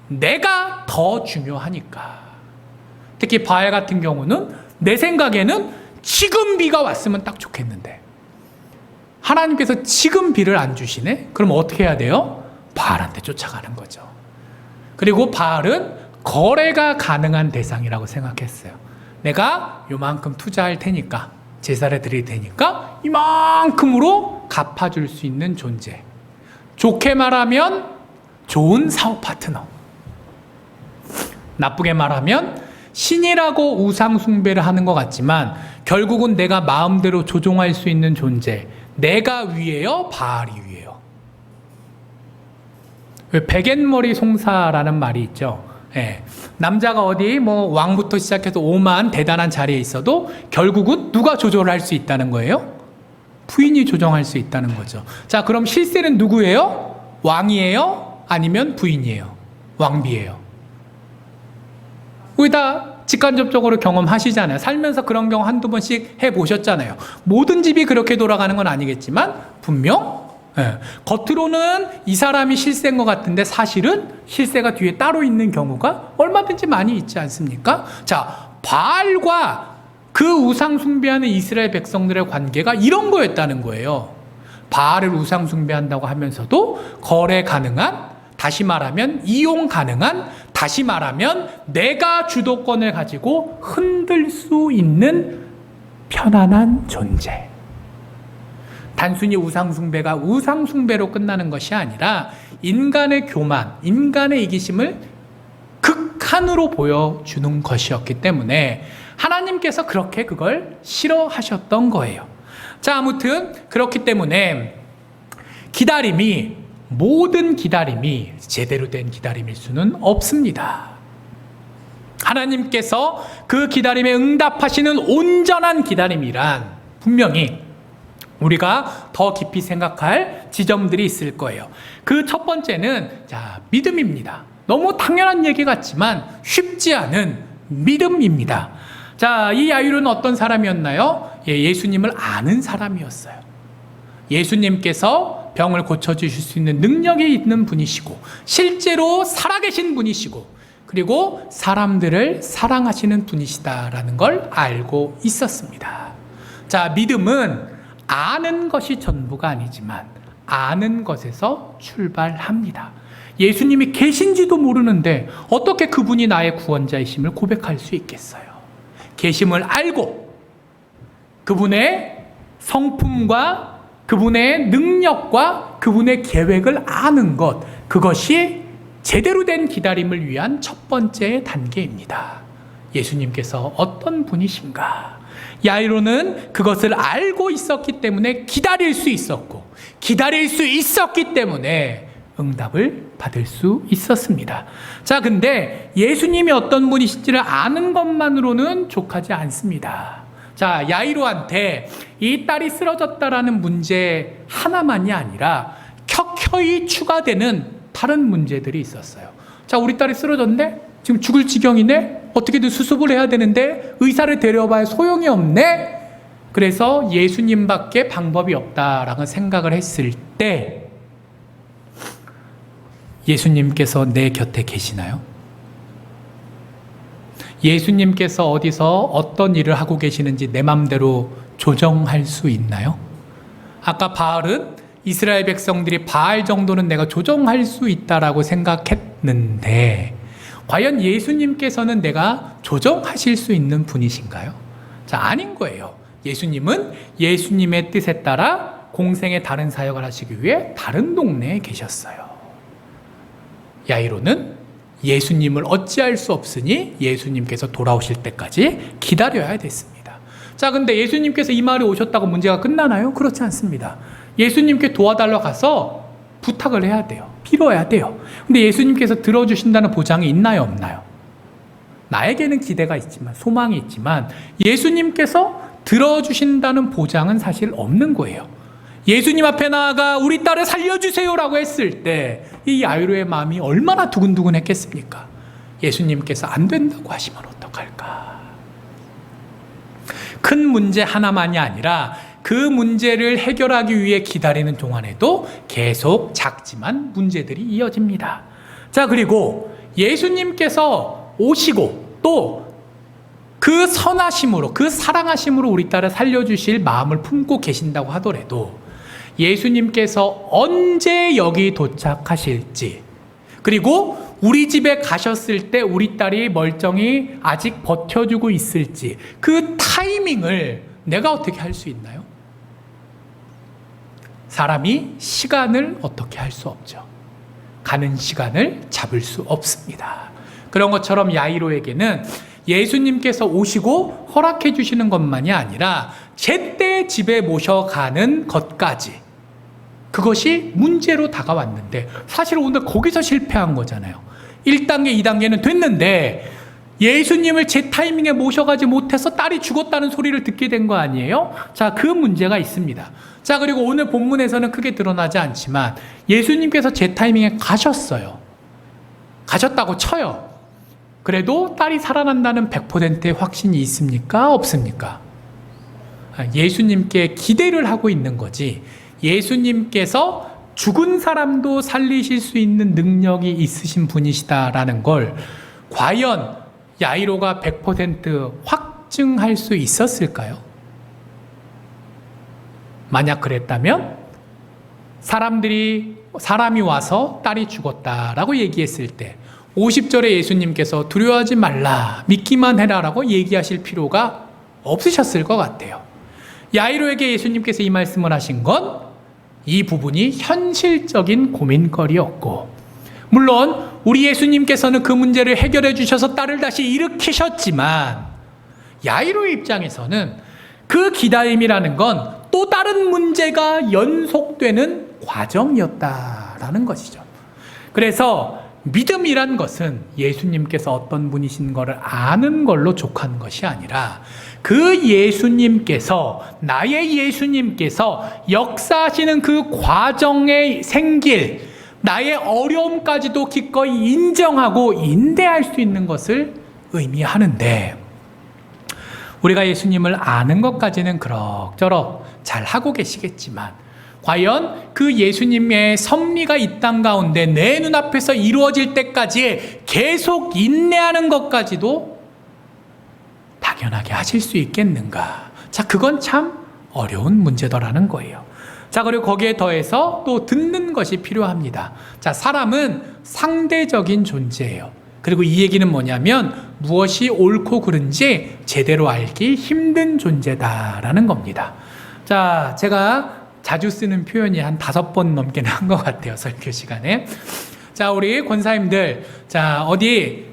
내가 더 중요하니까. 특히 바알 같은 경우는 내 생각에는 지금 비가 왔으면 딱 좋겠는데 하나님께서 지금 비를 안 주시네? 그럼 어떻게 해야 돼요? 바알한테 쫓아가는 거죠. 그리고 바알은 거래가 가능한 대상이라고 생각했어요. 내가 요만큼 투자할 테니까, 제사를 드릴 테니까 이만큼으로 갚아줄 수 있는 존재. 좋게 말하면 좋은 사업 파트너, 나쁘게 말하면 신이라고 우상 숭배를 하는 것 같지만 결국은 내가 마음대로 조종할 수 있는 존재. 내가 위에요? 바알이 위에요? 왜 백엔머리 송사라는 말이 있죠. 예. 남자가 어디 뭐 왕부터 시작해서 오만 대단한 자리에 있어도 결국은 누가 조절할 수 있다는 거예요? 부인이 조정할 수 있다는 거죠. 자, 그럼 실세는 누구예요? 왕이에요? 아니면 부인이에요? 왕비예요? 우리 다 직간접적으로 경험하시잖아요. 살면서 그런 경우 한두 번씩 해보셨잖아요. 모든 집이 그렇게 돌아가는 건 아니겠지만 분명 겉으로는 이 사람이 실세인 것 같은데 사실은 실세가 뒤에 따로 있는 경우가 얼마든지 많이 있지 않습니까? 자, 바알과 그 우상 숭배하는 이스라엘 백성들의 관계가 이런 거였다는 거예요. 바알을 우상 숭배한다고 하면서도 거래 가능한, 다시 말하면 이용 가능한, 다시 말하면 내가 주도권을 가지고 흔들 수 있는 편안한 존재. 단순히 우상숭배가 우상숭배로 끝나는 것이 아니라 인간의 교만, 인간의 이기심을 극한으로 보여주는 것이었기 때문에 하나님께서 그렇게 그걸 싫어하셨던 거예요. 자, 아무튼 그렇기 때문에 기다림이, 모든 기다림이 제대로 된 기다림일 수는 없습니다. 하나님께서 그 기다림에 응답하시는 온전한 기다림이란 분명히 우리가 더 깊이 생각할 지점들이 있을 거예요. 그 첫 번째는 믿음입니다. 너무 당연한 얘기 같지만 쉽지 않은 믿음입니다. 자, 이 야이로는 어떤 사람이었나요? 예수님을 아는 사람이었어요. 예수님께서 병을 고쳐주실 수 있는 능력이 있는 분이시고 실제로 살아계신 분이시고 그리고 사람들을 사랑하시는 분이시다라는 걸 알고 있었습니다. 자, 믿음은 아는 것이 전부가 아니지만 아는 것에서 출발합니다. 예수님이 계신지도 모르는데 어떻게 그분이 나의 구원자이심을 고백할 수 있겠어요? 계심을 알고 그분의 성품과 그분의 능력과 그분의 계획을 아는 것, 그것이 제대로 된 기다림을 위한 첫 번째 단계입니다. 예수님께서 어떤 분이신가? 야이로는 그것을 알고 있었기 때문에 기다릴 수 있었고, 기다릴 수 있었기 때문에 응답을 받을 수 있었습니다. 자, 근데 예수님이 어떤 분이신지를 아는 것만으로는 족하지 않습니다. 자, 야이로한테 이 딸이 쓰러졌다라는 문제 하나만이 아니라 켜켜이 추가되는 다른 문제들이 있었어요. 자, 우리 딸이 쓰러졌네? 지금 죽을 지경이네? 어떻게든 수습을 해야 되는데 의사를 데려봐야 소용이 없네? 그래서 예수님밖에 방법이 없다라고 생각을 했을 때 예수님께서 내 곁에 계시나요? 예수님께서 어디서 어떤 일을 하고 계시는지 내 맘대로 조정할 수 있나요? 아까 바알은 이스라엘 백성들이 바알 정도는 내가 조정할 수 있다라고 생각했는데 과연 예수님께서는 내가 조정하실 수 있는 분이신가요? 자, 아닌 거예요. 예수님은 예수님의 뜻에 따라 공생의 다른 사역을 하시기 위해 다른 동네에 계셨어요. 야이로는 예수님을 어찌할 수 없으니 예수님께서 돌아오실 때까지 기다려야 됐습니다. 자, 근데 예수님께서 이 마을에 오셨다고 문제가 끝나나요? 그렇지 않습니다. 예수님께 도와달라고 가서 부탁을 해야 돼요. 빌어야 돼요. 근데 예수님께서 들어주신다는 보장이 있나요? 없나요? 나에게는 기대가 있지만, 소망이 있지만 예수님께서 들어주신다는 보장은 사실 없는 거예요. 예수님 앞에 나아가 우리 딸을 살려주세요라고 했을 때 이 야이로의 마음이 얼마나 두근두근 했겠습니까? 예수님께서 안 된다고 하시면 어떡할까? 큰 문제 하나만이 아니라 그 문제를 해결하기 위해 기다리는 동안에도 계속 작지만 문제들이 이어집니다. 자, 그리고 예수님께서 오시고 또 그 선하심으로, 그 사랑하심으로 우리 딸을 살려주실 마음을 품고 계신다고 하더라도 예수님께서 언제 여기 도착하실지, 그리고 우리 집에 가셨을 때 우리 딸이 멀쩡히 아직 버텨주고 있을지 그 타이밍을 내가 어떻게 할 수 있나요? 사람이 시간을 어떻게 할 수 없죠. 가는 시간을 잡을 수 없습니다. 그런 것처럼 야이로에게는 예수님께서 오시고 허락해 주시는 것만이 아니라 제때 집에 모셔가는 것까지, 그것이 문제로 다가왔는데 사실 오늘 거기서 실패한 거잖아요. 1단계, 2단계는 됐는데 예수님을 제 타이밍에 모셔가지 못해서 딸이 죽었다는 소리를 듣게 된 거 아니에요? 자, 그 문제가 있습니다. 자, 그리고 오늘 본문에서는 크게 드러나지 않지만 예수님께서 제 타이밍에 가셨어요. 가셨다고 쳐요. 그래도 딸이 살아난다는 100%의 확신이 있습니까? 없습니까? 예수님께 기대를 하고 있는 거지, 예수님께서 죽은 사람도 살리실 수 있는 능력이 있으신 분이시다라는 걸 과연 야이로가 100% 확증할 수 있었을까요? 만약 그랬다면 사람이 와서 딸이 죽었다라고 얘기했을 때 50절에 예수님께서 두려워하지 말라, 믿기만 해라라고 얘기하실 필요가 없으셨을 것 같아요. 야이로에게 예수님께서 이 말씀을 하신 건 이 부분이 현실적인 고민거리였고, 물론 우리 예수님께서는 그 문제를 해결해 주셔서 딸을 다시 일으키셨지만 야이로의 입장에서는 그 기다림이라는 건 또 다른 문제가 연속되는 과정이었다라는 것이죠. 그래서 믿음이란 것은 예수님께서 어떤 분이신 것을 아는 걸로 족한 것이 아니라 그 예수님께서, 나의 예수님께서 역사하시는 그 과정에 생길 나의 어려움까지도 기꺼이 인정하고 인내할 수 있는 것을 의미하는데, 우리가 예수님을 아는 것까지는 그럭저럭 잘 하고 계시겠지만 과연 그 예수님의 섭리가 이 땅 가운데 내 눈앞에서 이루어질 때까지 계속 인내하는 것까지도 당연하게 하실 수 있겠는가? 자, 그건 참 어려운 문제더라는 거예요. 자, 그리고 거기에 더해서 또 듣는 것이 필요합니다. 자, 사람은 상대적인 존재예요. 그리고 이 얘기는 뭐냐면 무엇이 옳고 그른지 제대로 알기 힘든 존재다라는 겁니다. 자, 제가 자주 쓰는 표현이 한 5번 넘게는 한 것 같아요, 설교 시간에. 자, 우리 권사님들, 자, 어디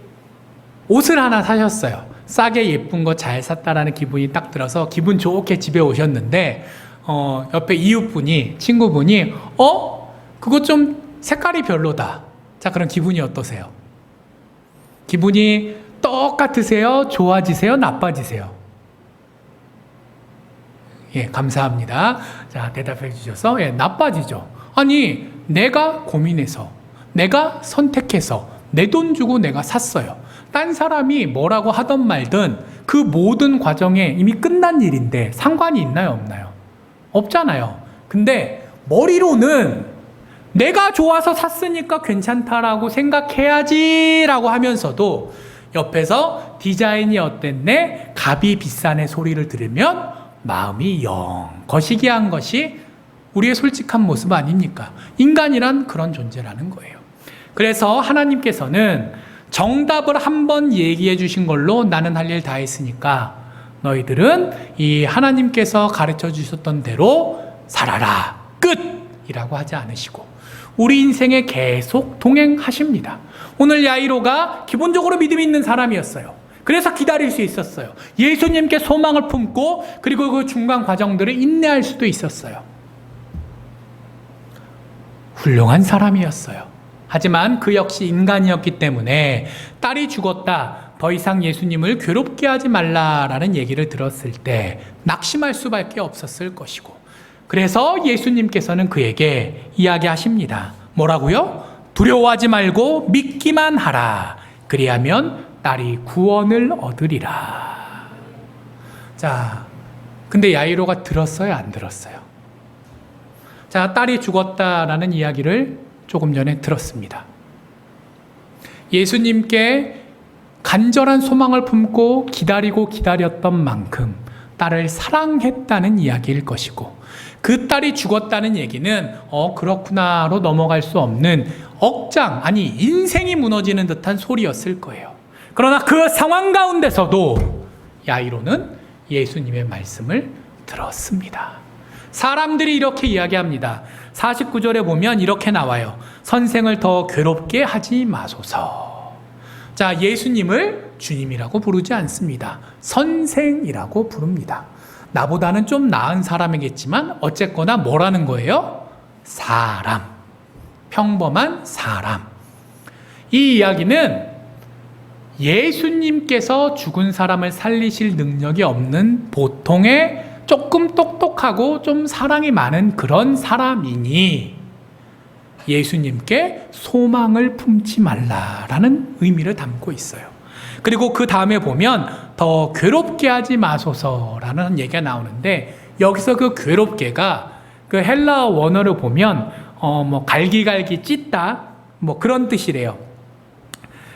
옷을 하나 사셨어요. 싸게 예쁜 거 잘 샀다라는 기분이 딱 들어서 기분 좋게 집에 오셨는데 옆에 이웃분이, 친구분이 그거 좀 색깔이 별로다. 자, 그럼 기분이 어떠세요? 기분이 똑같으세요? 좋아지세요? 나빠지세요? 예, 감사합니다. 자, 대답해 주셔서, 예, 나빠지죠. 아니, 내가 고민해서, 내가 선택해서, 내 돈 주고 내가 샀어요. 딴 사람이 뭐라고 하던 말든 그 모든 과정에 이미 끝난 일인데 상관이 있나요? 없나요? 없잖아요. 근데 머리로는 내가 좋아서 샀으니까 괜찮다라고 생각해야지 라고 하면서도 옆에서 디자인이 어땠네? 값이 비싸네 소리를 들으면 마음이 영 거시기한 것이 우리의 솔직한 모습 아닙니까? 인간이란 그런 존재라는 거예요. 그래서 하나님께서는 정답을 한번 얘기해 주신 걸로 나는 할 일 다 했으니까 너희들은 이 하나님께서 가르쳐 주셨던 대로 살아라, 끝이라고 하지 않으시고 우리 인생에 계속 동행하십니다. 오늘 야이로가 기본적으로 믿음이 있는 사람이었어요. 그래서 기다릴 수 있었어요. 예수님께 소망을 품고 그리고 그 중간 과정들을 인내할 수도 있었어요. 훌륭한 사람이었어요. 하지만 그 역시 인간이었기 때문에 딸이 죽었다, 더 이상 예수님을 괴롭게 하지 말라라는 얘기를 들었을 때 낙심할 수밖에 없었을 것이고, 그래서 예수님께서는 그에게 이야기하십니다. 뭐라고요? 두려워하지 말고 믿기만 하라. 그리하면 딸이 구원을 얻으리라. 자, 근데 야이로가 들었어요, 안 들었어요? 자, 딸이 죽었다라는 이야기를 조금 전에 들었습니다. 예수님께 간절한 소망을 품고 기다리고 기다렸던 만큼 딸을 사랑했다는 이야기일 것이고, 그 딸이 죽었다는 얘기는 그렇구나로 넘어갈 수 없는 억장, 아니 인생이 무너지는 듯한 소리였을 거예요. 그러나 그 상황 가운데서도 야이로는 예수님의 말씀을 들었습니다. 사람들이 이렇게 이야기합니다. 49절에 보면 이렇게 나와요. 선생을 더 괴롭게 하지 마소서. 자, 예수님을 주님이라고 부르지 않습니다. 선생이라고 부릅니다. 나보다는 좀 나은 사람이겠지만 어쨌거나 뭐라는 거예요? 사람. 평범한 사람. 이 이야기는 예수님께서 죽은 사람을 살리실 능력이 없는 보통의 조금 똑똑하고 좀 사랑이 많은 그런 사람이니 예수님께 소망을 품지 말라라는 의미를 담고 있어요. 그리고 그 다음에 보면 더 괴롭게 하지 마소서라는 얘기가 나오는데, 여기서 그 괴롭게가 그 헬라어 원어를 보면 갈기갈기 찢다 뭐 그런 뜻이래요.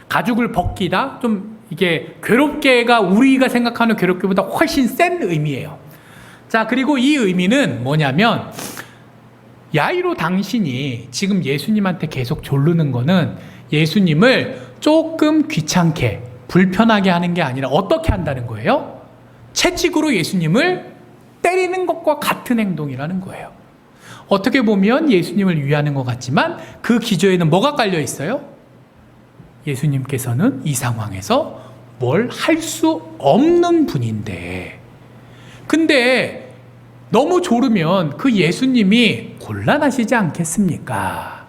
가죽을 벗기다, 좀 이게 괴롭게가 우리가 생각하는 괴롭게보다 훨씬 센 의미예요. 자, 그리고 이 의미는 뭐냐면 야이로 당신이 지금 예수님한테 계속 조르는 거는 예수님을 조금 귀찮게, 불편하게 하는 게 아니라 어떻게 한다는 거예요? 채찍으로 예수님을 때리는 것과 같은 행동이라는 거예요. 어떻게 보면 예수님을 위하는 것 같지만 그 기저에는 뭐가 깔려 있어요? 예수님께서는 이 상황에서 뭘 할 수 없는 분인데, 근데 너무 조르면 그 예수님이 곤란하시지 않겠습니까?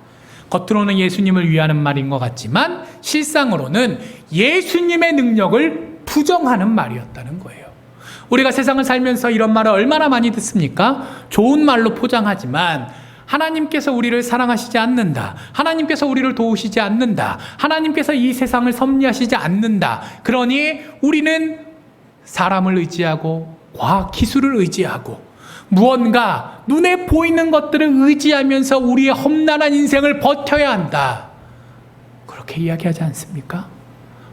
겉으로는 예수님을 위하는 말인 것 같지만 실상으로는 예수님의 능력을 부정하는 말이었다는 거예요. 우리가 세상을 살면서 이런 말을 얼마나 많이 듣습니까? 좋은 말로 포장하지만 하나님께서 우리를 사랑하시지 않는다, 하나님께서 우리를 도우시지 않는다, 하나님께서 이 세상을 섭리하시지 않는다, 그러니 우리는 사람을 의지하고 과학 기술을 의지하고 무언가 눈에 보이는 것들을 의지하면서 우리의 험난한 인생을 버텨야 한다, 그렇게 이야기하지 않습니까?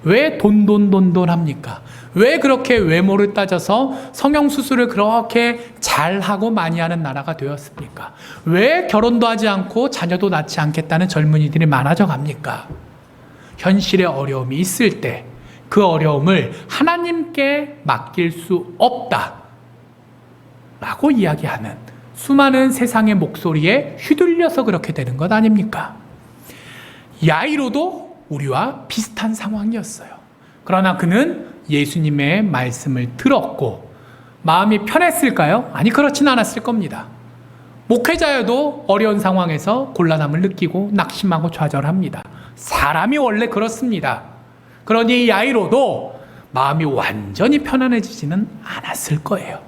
왜 돈돈 합니까? 왜 그렇게 외모를 따져서 성형수술을 그렇게 잘하고 많이 하는 나라가 되었습니까? 왜 결혼도 하지 않고 자녀도 낳지 않겠다는 젊은이들이 많아져 갑니까? 현실의 어려움이 있을 때 그 어려움을 하나님께 맡길 수 없다 라고 이야기하는 수많은 세상의 목소리에 휘둘려서 그렇게 되는 것 아닙니까? 야이로도 우리와 비슷한 상황이었어요. 그러나 그는 예수님의 말씀을 들었고 마음이 편했을까요? 아니, 그렇진 않았을 겁니다. 목회자여도 어려운 상황에서 곤란함을 느끼고 낙심하고 좌절합니다. 사람이 원래 그렇습니다. 그러니 야이로도 마음이 완전히 편안해지지는 않았을 거예요.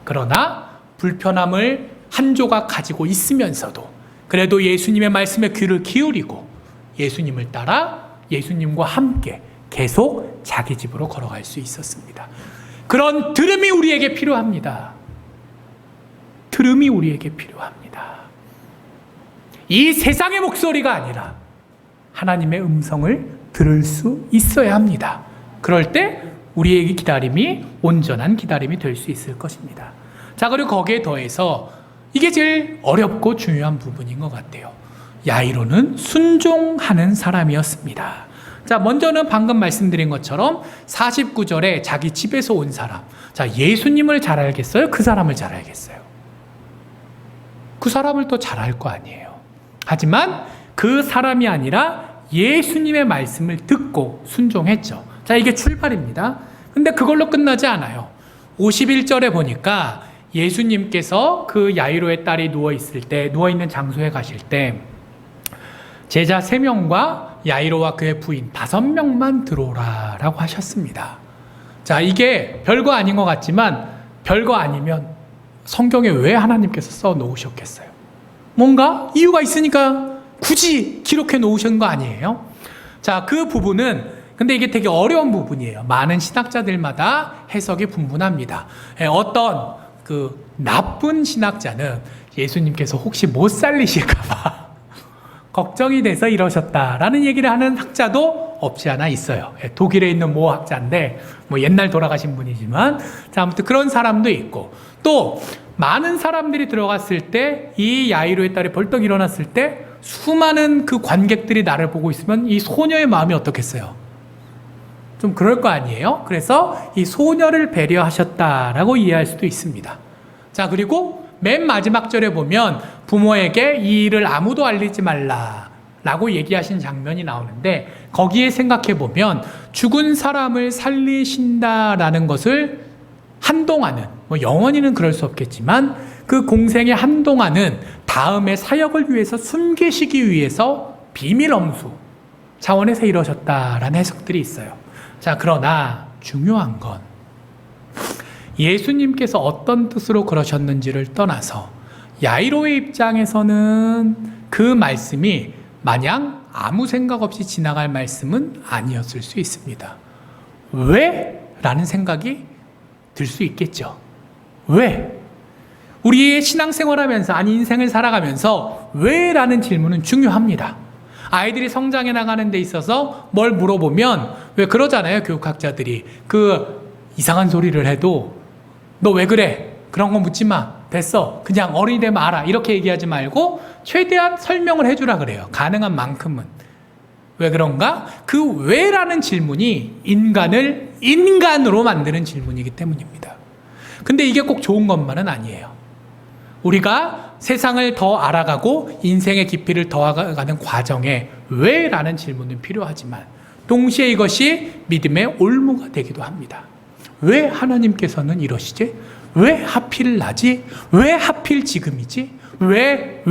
그러나 불편함을 한 조각 가지고 있으면서도 그래도 예수님의 말씀에 귀를 기울이고 예수님을 따라 예수님과 함께 계속 자기 집으로 걸어갈 수 있었습니다. 그런 들음이 우리에게 필요합니다. 들음이 우리에게 필요합니다. 이 세상의 목소리가 아니라 하나님의 음성을 들을 수 있어야 합니다. 그럴 때 우리의 기다림이 온전한 기다림이 될 수 있을 것입니다. 자, 그리고 거기에 더해서 이게 제일 어렵고 중요한 부분인 것 같아요. 야이로는 순종하는 사람이었습니다. 자, 먼저는 방금 말씀드린 것처럼 49절에 자기 집에서 온 사람. 자, 예수님을 잘 알겠어요? 그 사람을 잘 알겠어요? 그 사람을 또 잘 알 거 아니에요. 하지만 그 사람이 아니라 예수님의 말씀을 듣고 순종했죠. 자, 이게 출발입니다. 근데 그걸로 끝나지 않아요. 51절에 보니까 예수님께서 그 야이로의 딸이 누워있는 장소에 가실 때 제자 3명과 야이로와 그의 부인 5명만 들어오라 라고 하셨습니다. 자, 이게 별거 아닌 것 같지만 별거 아니면 성경에 왜 하나님께서 써 놓으셨겠어요? 뭔가 이유가 있으니까 굳이 기록해 놓으신 거 아니에요? 자, 그 부분은 근데 이게 되게 어려운 부분이에요. 많은 신학자들마다 해석이 분분합니다. 어떤 그 나쁜 신학자는 예수님께서 혹시 못 살리실까봐 걱정이 돼서 이러셨다라는 얘기를 하는 학자도 없지 않아 있어요. 독일에 있는 모 학자인데 뭐 옛날 돌아가신 분이지만, 자, 아무튼 그런 사람도 있고, 또 많은 사람들이 들어갔을 때 이 야이로의 딸이 벌떡 일어났을 때 수많은 그 관객들이 나를 보고 있으면 이 소녀의 마음이 어떻겠어요? 좀 그럴 거 아니에요? 그래서 이 소녀를 배려하셨다라고 이해할 수도 있습니다. 자, 그리고 맨 마지막 절에 보면 부모에게 이 일을 아무도 알리지 말라라고 얘기하신 장면이 나오는데, 거기에 생각해 보면 죽은 사람을 살리신다라는 것을 한동안은, 뭐 영원히는 그럴 수 없겠지만 그 공생의 한동안은 다음의 사역을 위해서 숨기시기 위해서 비밀 엄수 차원에서 이러셨다라는 해석들이 있어요. 자, 그러나 중요한 건 예수님께서 어떤 뜻으로 그러셨는지를 떠나서 야이로의 입장에서는 그 말씀이 마냥 아무 생각 없이 지나갈 말씀은 아니었을 수 있습니다. 왜? 라는 생각이 들 수 있겠죠. 왜? 우리의 신앙생활하면서, 아니 인생을 살아가면서 왜? 라는 질문은 중요합니다. 아이들이 성장해 나가는 데 있어서 뭘 물어보면 왜 그러잖아요. 교육학자들이 그 이상한 소리를 해도 너 왜 그래? 그런 거 묻지 마. 됐어. 그냥 어른이 되면 알아. 이렇게 얘기하지 말고 최대한 설명을 해주라 그래요. 가능한 만큼은. 왜 그런가? 그 왜라는 질문이 인간을 인간으로 만드는 질문이기 때문입니다. 근데 이게 꼭 좋은 것만은 아니에요. 우리가 세상을 더 알아가고 인생의 깊이를 더하가는 과정에 왜라는 질문은 필요하지만 동시에 이것이 믿음의 올무가 되기도 합니다. 왜 하나님께서는 이러시지? 왜 하필 나지? 왜 하필 지금이지? 왜?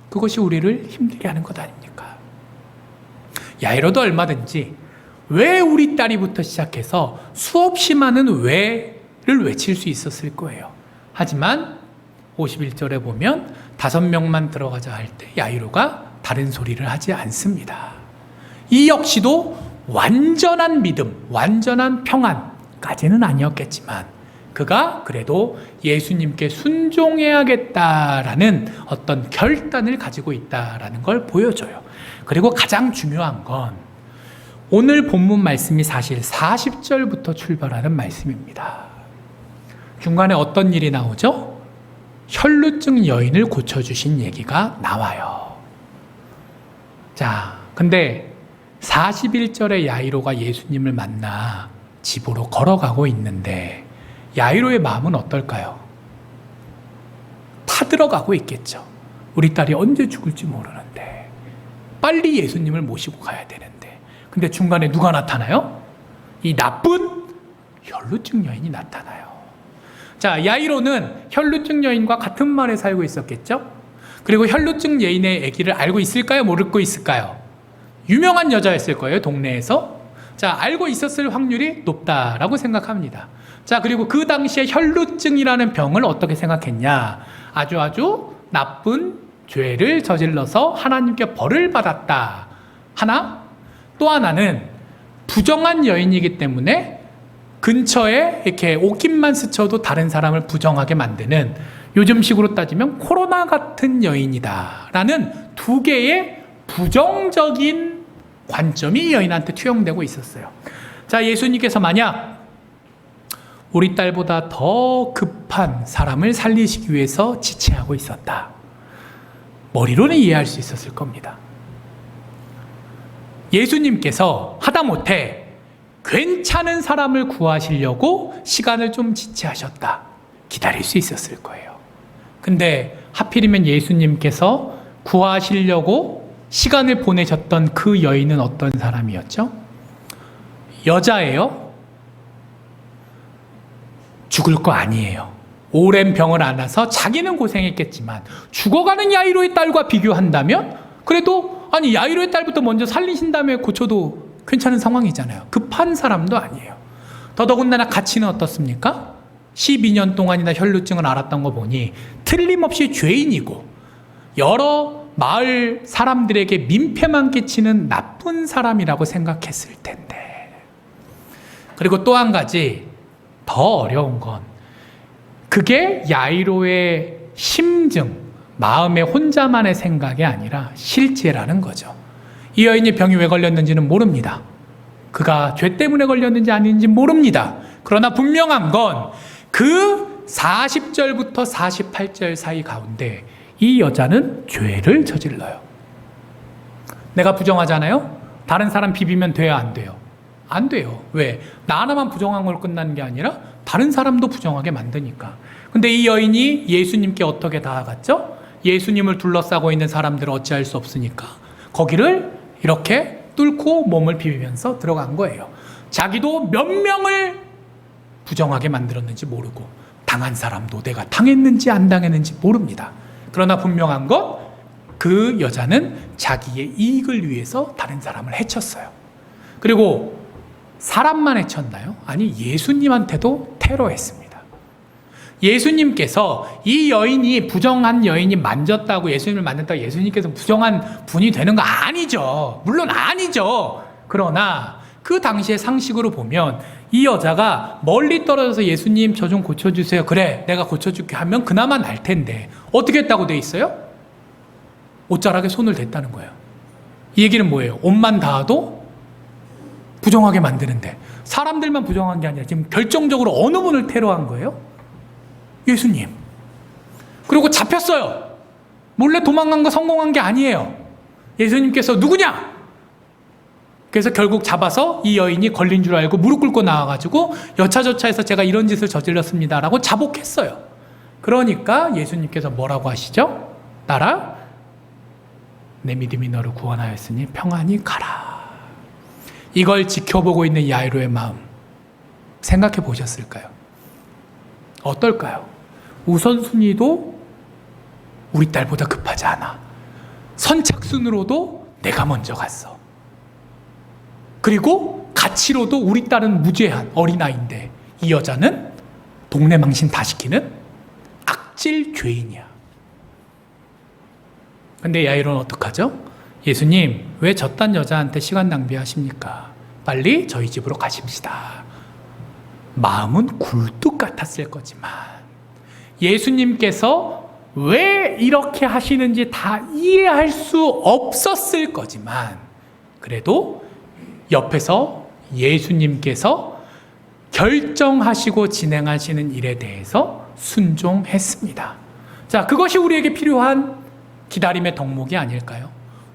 그것이 우리를 힘들게 하는 것 아닙니까? 야이로도 얼마든지 왜 우리 딸이부터 시작해서 수없이 많은 왜를 외칠 수 있었을 거예요. 하지만 51절에 보면 5명만 들어가자 할 때 야이로가 다른 소리를 하지 않습니다. 이 역시도 완전한 믿음, 완전한 평안까지는 아니었겠지만 그가 그래도 예수님께 순종해야겠다라는 어떤 결단을 가지고 있다라는 걸 보여줘요. 그리고 가장 중요한 건 오늘 본문 말씀이 사실 40절부터 출발하는 말씀입니다. 중간에 어떤 일이 나오죠? 혈루증 여인을 고쳐주신 얘기가 나와요. 자, 근데 41절에 야이로가 예수님을 만나 집으로 걸어가고 있는데 야이로의 마음은 어떨까요? 타들어가고 있겠죠. 우리 딸이 언제 죽을지 모르는데 빨리 예수님을 모시고 가야 되는데 근데 중간에 누가 나타나요? 이 나쁜 혈루증 여인이 나타나요. 자, 야이로는 혈루증 여인과 같은 마을에 살고 있었겠죠? 그리고 혈루증 여인의 아기를 알고 있을까요? 모르고 있을까요? 유명한 여자였을 거예요, 동네에서. 자, 알고 있었을 확률이 높다라고 생각합니다. 자, 그리고 그 당시에 혈루증이라는 병을 어떻게 생각했냐? 아주 나쁜 죄를 저질러서 하나님께 벌을 받았다. 하나, 또 하나는 부정한 여인이기 때문에 근처에 이렇게 옷깃만 스쳐도 다른 사람을 부정하게 만드는 요즘식으로 따지면 코로나 같은 여인이다 라는 두 개의 부정적인 관점이 여인한테 투영되고 있었어요. 자, 예수님께서 만약 우리 딸보다 더 급한 사람을 살리시기 위해서 지체하고 있었다. 머리로는 이해할 수 있었을 겁니다. 예수님께서 하다못해 괜찮은 사람을 구하시려고 시간을 좀 지체하셨다. 기다릴 수 있었을 거예요. 근데 하필이면 예수님께서 구하시려고 시간을 보내셨던 그 여인은 어떤 사람이었죠? 여자예요? 죽을 거 아니에요. 오랜 병을 안아서 자기는 고생했겠지만 죽어가는 야이로의 딸과 비교한다면 그래도 아니 야이로의 딸부터 먼저 살리신 다음에 고쳐도 괜찮은 상황이잖아요. 급한 사람도 아니에요. 더더군다나 가치는 어떻습니까? 12년 동안이나 혈루증을 앓았던 거 보니 틀림없이 죄인이고 여러 마을 사람들에게 민폐만 끼치는 나쁜 사람이라고 생각했을 텐데. 그리고 또 한 가지 더 어려운 건 그게 야이로의 심증, 마음의 혼자만의 생각이 아니라 실제라는 거죠. 이 여인이 병이 왜 걸렸는지는 모릅니다. 그가 죄 때문에 걸렸는지 아닌지 모릅니다. 그러나 분명한 건 그 40절부터 48절 사이 가운데 이 여자는 죄를 저질러요. 내가 부정하잖아요? 다른 사람 비비면 돼요, 안 돼요? 안 돼요. 왜? 나 하나만 부정한 걸 끝나는 게 아니라 다른 사람도 부정하게 만드니까. 근데 이 여인이 예수님께 어떻게 다가갔죠? 예수님을 둘러싸고 있는 사람들을 어찌할 수 없으니까 거기를 이렇게 뚫고 몸을 비비면서 들어간 거예요. 자기도 몇 명을 부정하게 만들었는지 모르고 당한 사람도 내가 당했는지 안 당했는지 모릅니다. 그러나 분명한 건 그 여자는 자기의 이익을 위해서 다른 사람을 해쳤어요. 그리고 사람만 해쳤나요? 아니, 예수님한테도 테러했습니다. 예수님께서 이 여인이 부정한 여인이 만졌다고 예수님을 만졌다고 예수님께서 부정한 분이 되는 거 아니죠. 물론 아니죠. 그러나 그 당시의 상식으로 보면 이 여자가 멀리 떨어져서 예수님 저 좀 고쳐주세요. 그래 내가 고쳐줄게 하면 그나마 날 텐데 어떻게 했다고 돼 있어요? 옷자락에 손을 댔다는 거예요. 이 얘기는 뭐예요? 옷만 닿아도 부정하게 만드는데 사람들만 부정한 게 아니라 지금 결정적으로 어느 분을 테러한 거예요? 예수님. 그리고 잡혔어요. 몰래 도망간 거 성공한 게 아니에요. 예수님께서 누구냐? 그래서 결국 잡아서 이 여인이 걸린 줄 알고 무릎 꿇고 나와가지고 여차저차해서 제가 이런 짓을 저질렀습니다 라고 자복했어요. 그러니까 예수님께서 뭐라고 하시죠? 따라 내 믿음이 너를 구원하였으니 평안히 가라. 이걸 지켜보고 있는 야이로의 마음 생각해 보셨을까요? 어떨까요? 우선순위도 우리 딸보다 급하지 않아. 선착순으로도 내가 먼저 갔어. 그리고 가치로도 우리 딸은 무죄한 어린아이인데 이 여자는 동네 망신 다 시키는 악질 죄인이야. 근데 야이로는 어떡하죠? 예수님, 왜 저딴 여자한테 시간 낭비하십니까? 빨리 저희 집으로 가십시다. 마음은 굴뚝 같았을 거지만 예수님께서 왜 이렇게 하시는지 다 이해할 수 없었을 거지만 그래도 옆에서 예수님께서 결정하시고 진행하시는 일에 대해서 순종했습니다. 자, 그것이 우리에게 필요한 기다림의 덕목이 아닐까요?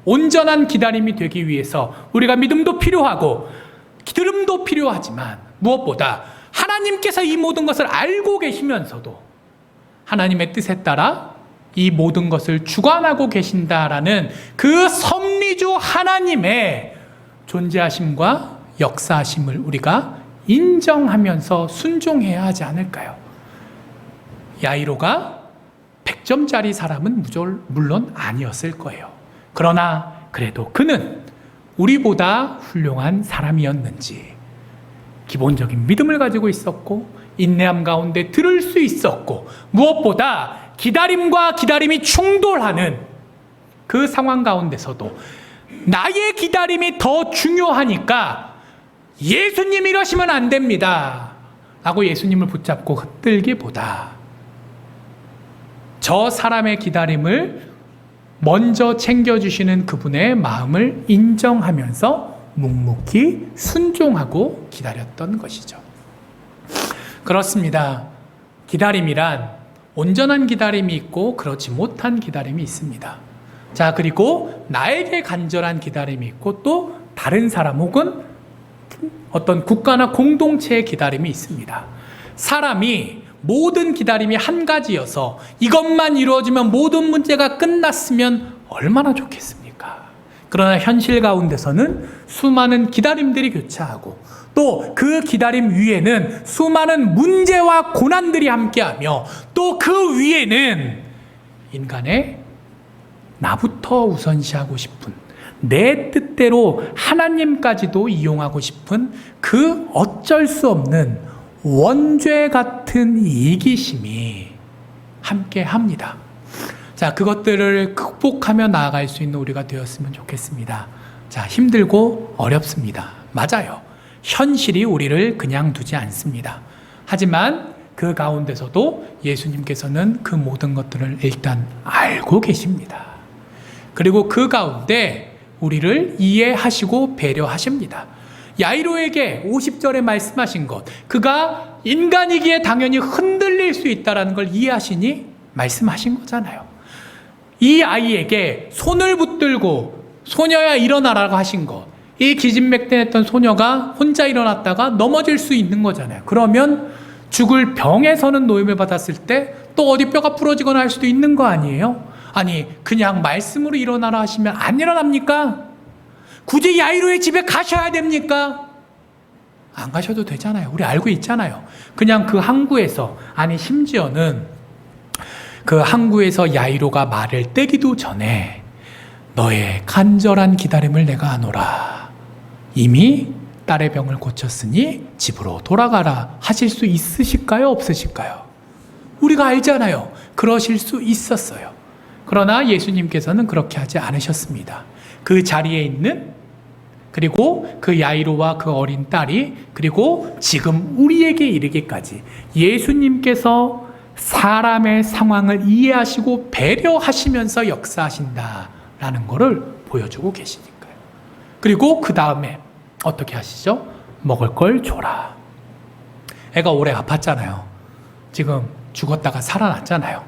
온전한 기다림이 되기 위해서 우리가 믿음도 필요하고 들음도 필요하지만 무엇보다 하나님께서 이 모든 것을 알고 계시면서도 하나님의 뜻에 따라 이 모든 것을 주관하고 계신다라는 그 섭리주 하나님의 존재하심과 역사하심을 우리가 인정하면서 순종해야 하지 않을까요? 야이로가 100점짜리 사람은 물론 아니었을 거예요. 그러나 그래도 그는 우리보다 훌륭한 사람이었는지 기본적인 믿음을 가지고 있었고 인내함 가운데 들을 수 있었고 무엇보다 기다림과 기다림이 충돌하는 그 상황 가운데서도 나의 기다림이 더 중요하니까 예수님 이러시면 안 됩니다 라고 예수님을 붙잡고 흩들기보다 저 사람의 기다림을 먼저 챙겨주시는 그분의 마음을 인정하면서 묵묵히 순종하고 기다렸던 것이죠. 그렇습니다. 기다림이란 온전한 기다림이 있고 그렇지 못한 기다림이 있습니다. 자, 그리고 나에게 간절한 기다림이 있고 또 다른 사람 혹은 어떤 국가나 공동체의 기다림이 있습니다. 사람이 모든 기다림이 한 가지여서 이것만 이루어지면 모든 문제가 끝났으면 얼마나 좋겠습니까? 그러나 현실 가운데서는 수많은 기다림들이 교차하고 또 그 기다림 위에는 수많은 문제와 고난들이 함께하며 또 그 위에는 인간의 나부터 우선시하고 싶은 내 뜻대로 하나님까지도 이용하고 싶은 그 어쩔 수 없는 원죄 같은 이기심이 함께합니다. 자, 그것들을 극복하며 나아갈 수 있는 우리가 되었으면 좋겠습니다. 자, 힘들고 어렵습니다. 맞아요. 현실이 우리를 그냥 두지 않습니다. 하지만 그 가운데서도 예수님께서는 그 모든 것들을 일단 알고 계십니다. 그리고 그 가운데 우리를 이해하시고 배려하십니다. 야이로에게 50절에 말씀하신 것, 그가 인간이기에 당연히 흔들릴 수 있다는 걸 이해하시니 말씀하신 거잖아요. 이 아이에게 손을 붙들고 소녀야 일어나라고 하신 것, 이 기진맥진했던 소녀가 혼자 일어났다가 넘어질 수 있는 거잖아요. 그러면 죽을 병에서는 노임을 받았을 때 또 어디 뼈가 부러지거나 할 수도 있는 거 아니에요? 아니, 그냥 말씀으로 일어나라 하시면 안 일어납니까? 굳이 야이로의 집에 가셔야 됩니까? 안 가셔도 되잖아요. 우리 알고 있잖아요. 그냥 그 항구에서, 아니 심지어는 그 항구에서 야이로가 말을 떼기도 전에 너의 간절한 기다림을 내가 아노라. 이미 딸의 병을 고쳤으니 집으로 돌아가라 하실 수 있으실까요? 없으실까요? 우리가 알잖아요. 그러실 수 있었어요. 그러나 예수님께서는 그렇게 하지 않으셨습니다. 그 자리에 있는 그리고 그 야이로와 그 어린 딸이 그리고 지금 우리에게 이르기까지 예수님께서 사람의 상황을 이해하시고 배려하시면서 역사하신다라는 것을 보여주고 계시니까요. 그리고 그 다음에 어떻게 하시죠? 먹을 걸 줘라. 애가 오래 아팠잖아요. 지금 죽었다가 살아났잖아요.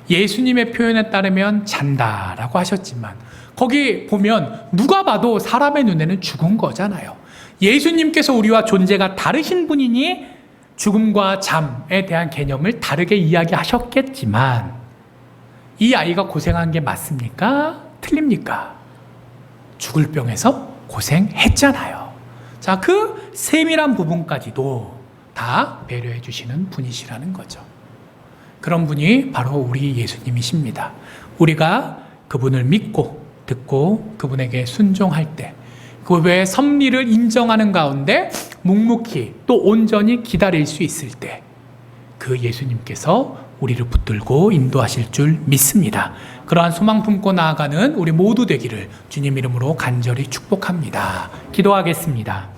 예수님의 표현에 따르면 잔다라고 하셨지만 거기 보면 누가 봐도 사람의 눈에는 죽은 거잖아요. 예수님께서 우리와 존재가 다르신 분이니 죽음과 잠에 대한 개념을 다르게 이야기하셨겠지만 이 아이가 고생한 게 맞습니까? 틀립니까? 죽을 병에서 고생했잖아요. 자, 그 세밀한 부분까지도 다 배려해 주시는 분이시라는 거죠. 그런 분이 바로 우리 예수님이십니다. 우리가 그분을 믿고 듣고 그분에게 순종할 때 그분의 섭리를 인정하는 가운데 묵묵히 또 온전히 기다릴 수 있을 때 그 예수님께서 우리를 붙들고 인도하실 줄 믿습니다. 그러한 소망 품고 나아가는 우리 모두 되기를 주님 이름으로 간절히 축복합니다. 기도하겠습니다.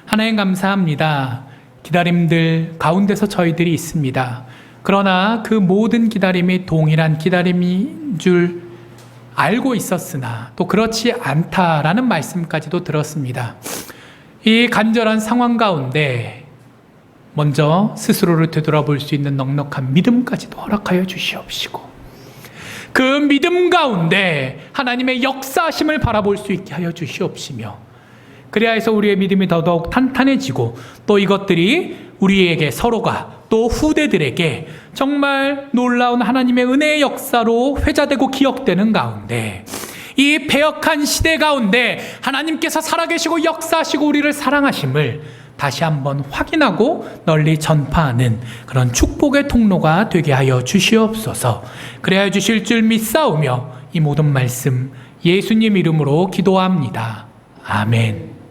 하나님 감사합니다. 기다림들 가운데서 저희들이 있습니다. 그러나 그 모든 기다림이 동일한 기다림인 줄 알고 있었으나 또 그렇지 않다라는 말씀까지도 들었습니다. 이 간절한 상황 가운데 먼저 스스로를 되돌아볼 수 있는 넉넉한 믿음까지도 허락하여 주시옵시고 그 믿음 가운데 하나님의 역사하심을 바라볼 수 있게 하여 주시옵시며 그래야 해서 우리의 믿음이 더더욱 탄탄해지고 또 이것들이 우리에게 서로가 또 후대들에게 정말 놀라운 하나님의 은혜의 역사로 회자되고 기억되는 가운데 이 배역한 시대 가운데 하나님께서 살아계시고 역사하시고 우리를 사랑하심을 다시 한번 확인하고 널리 전파하는 그런 축복의 통로가 되게 하여 주시옵소서. 그래야 주실 줄 믿사오며 이 모든 말씀 예수님 이름으로 기도합니다. 아멘.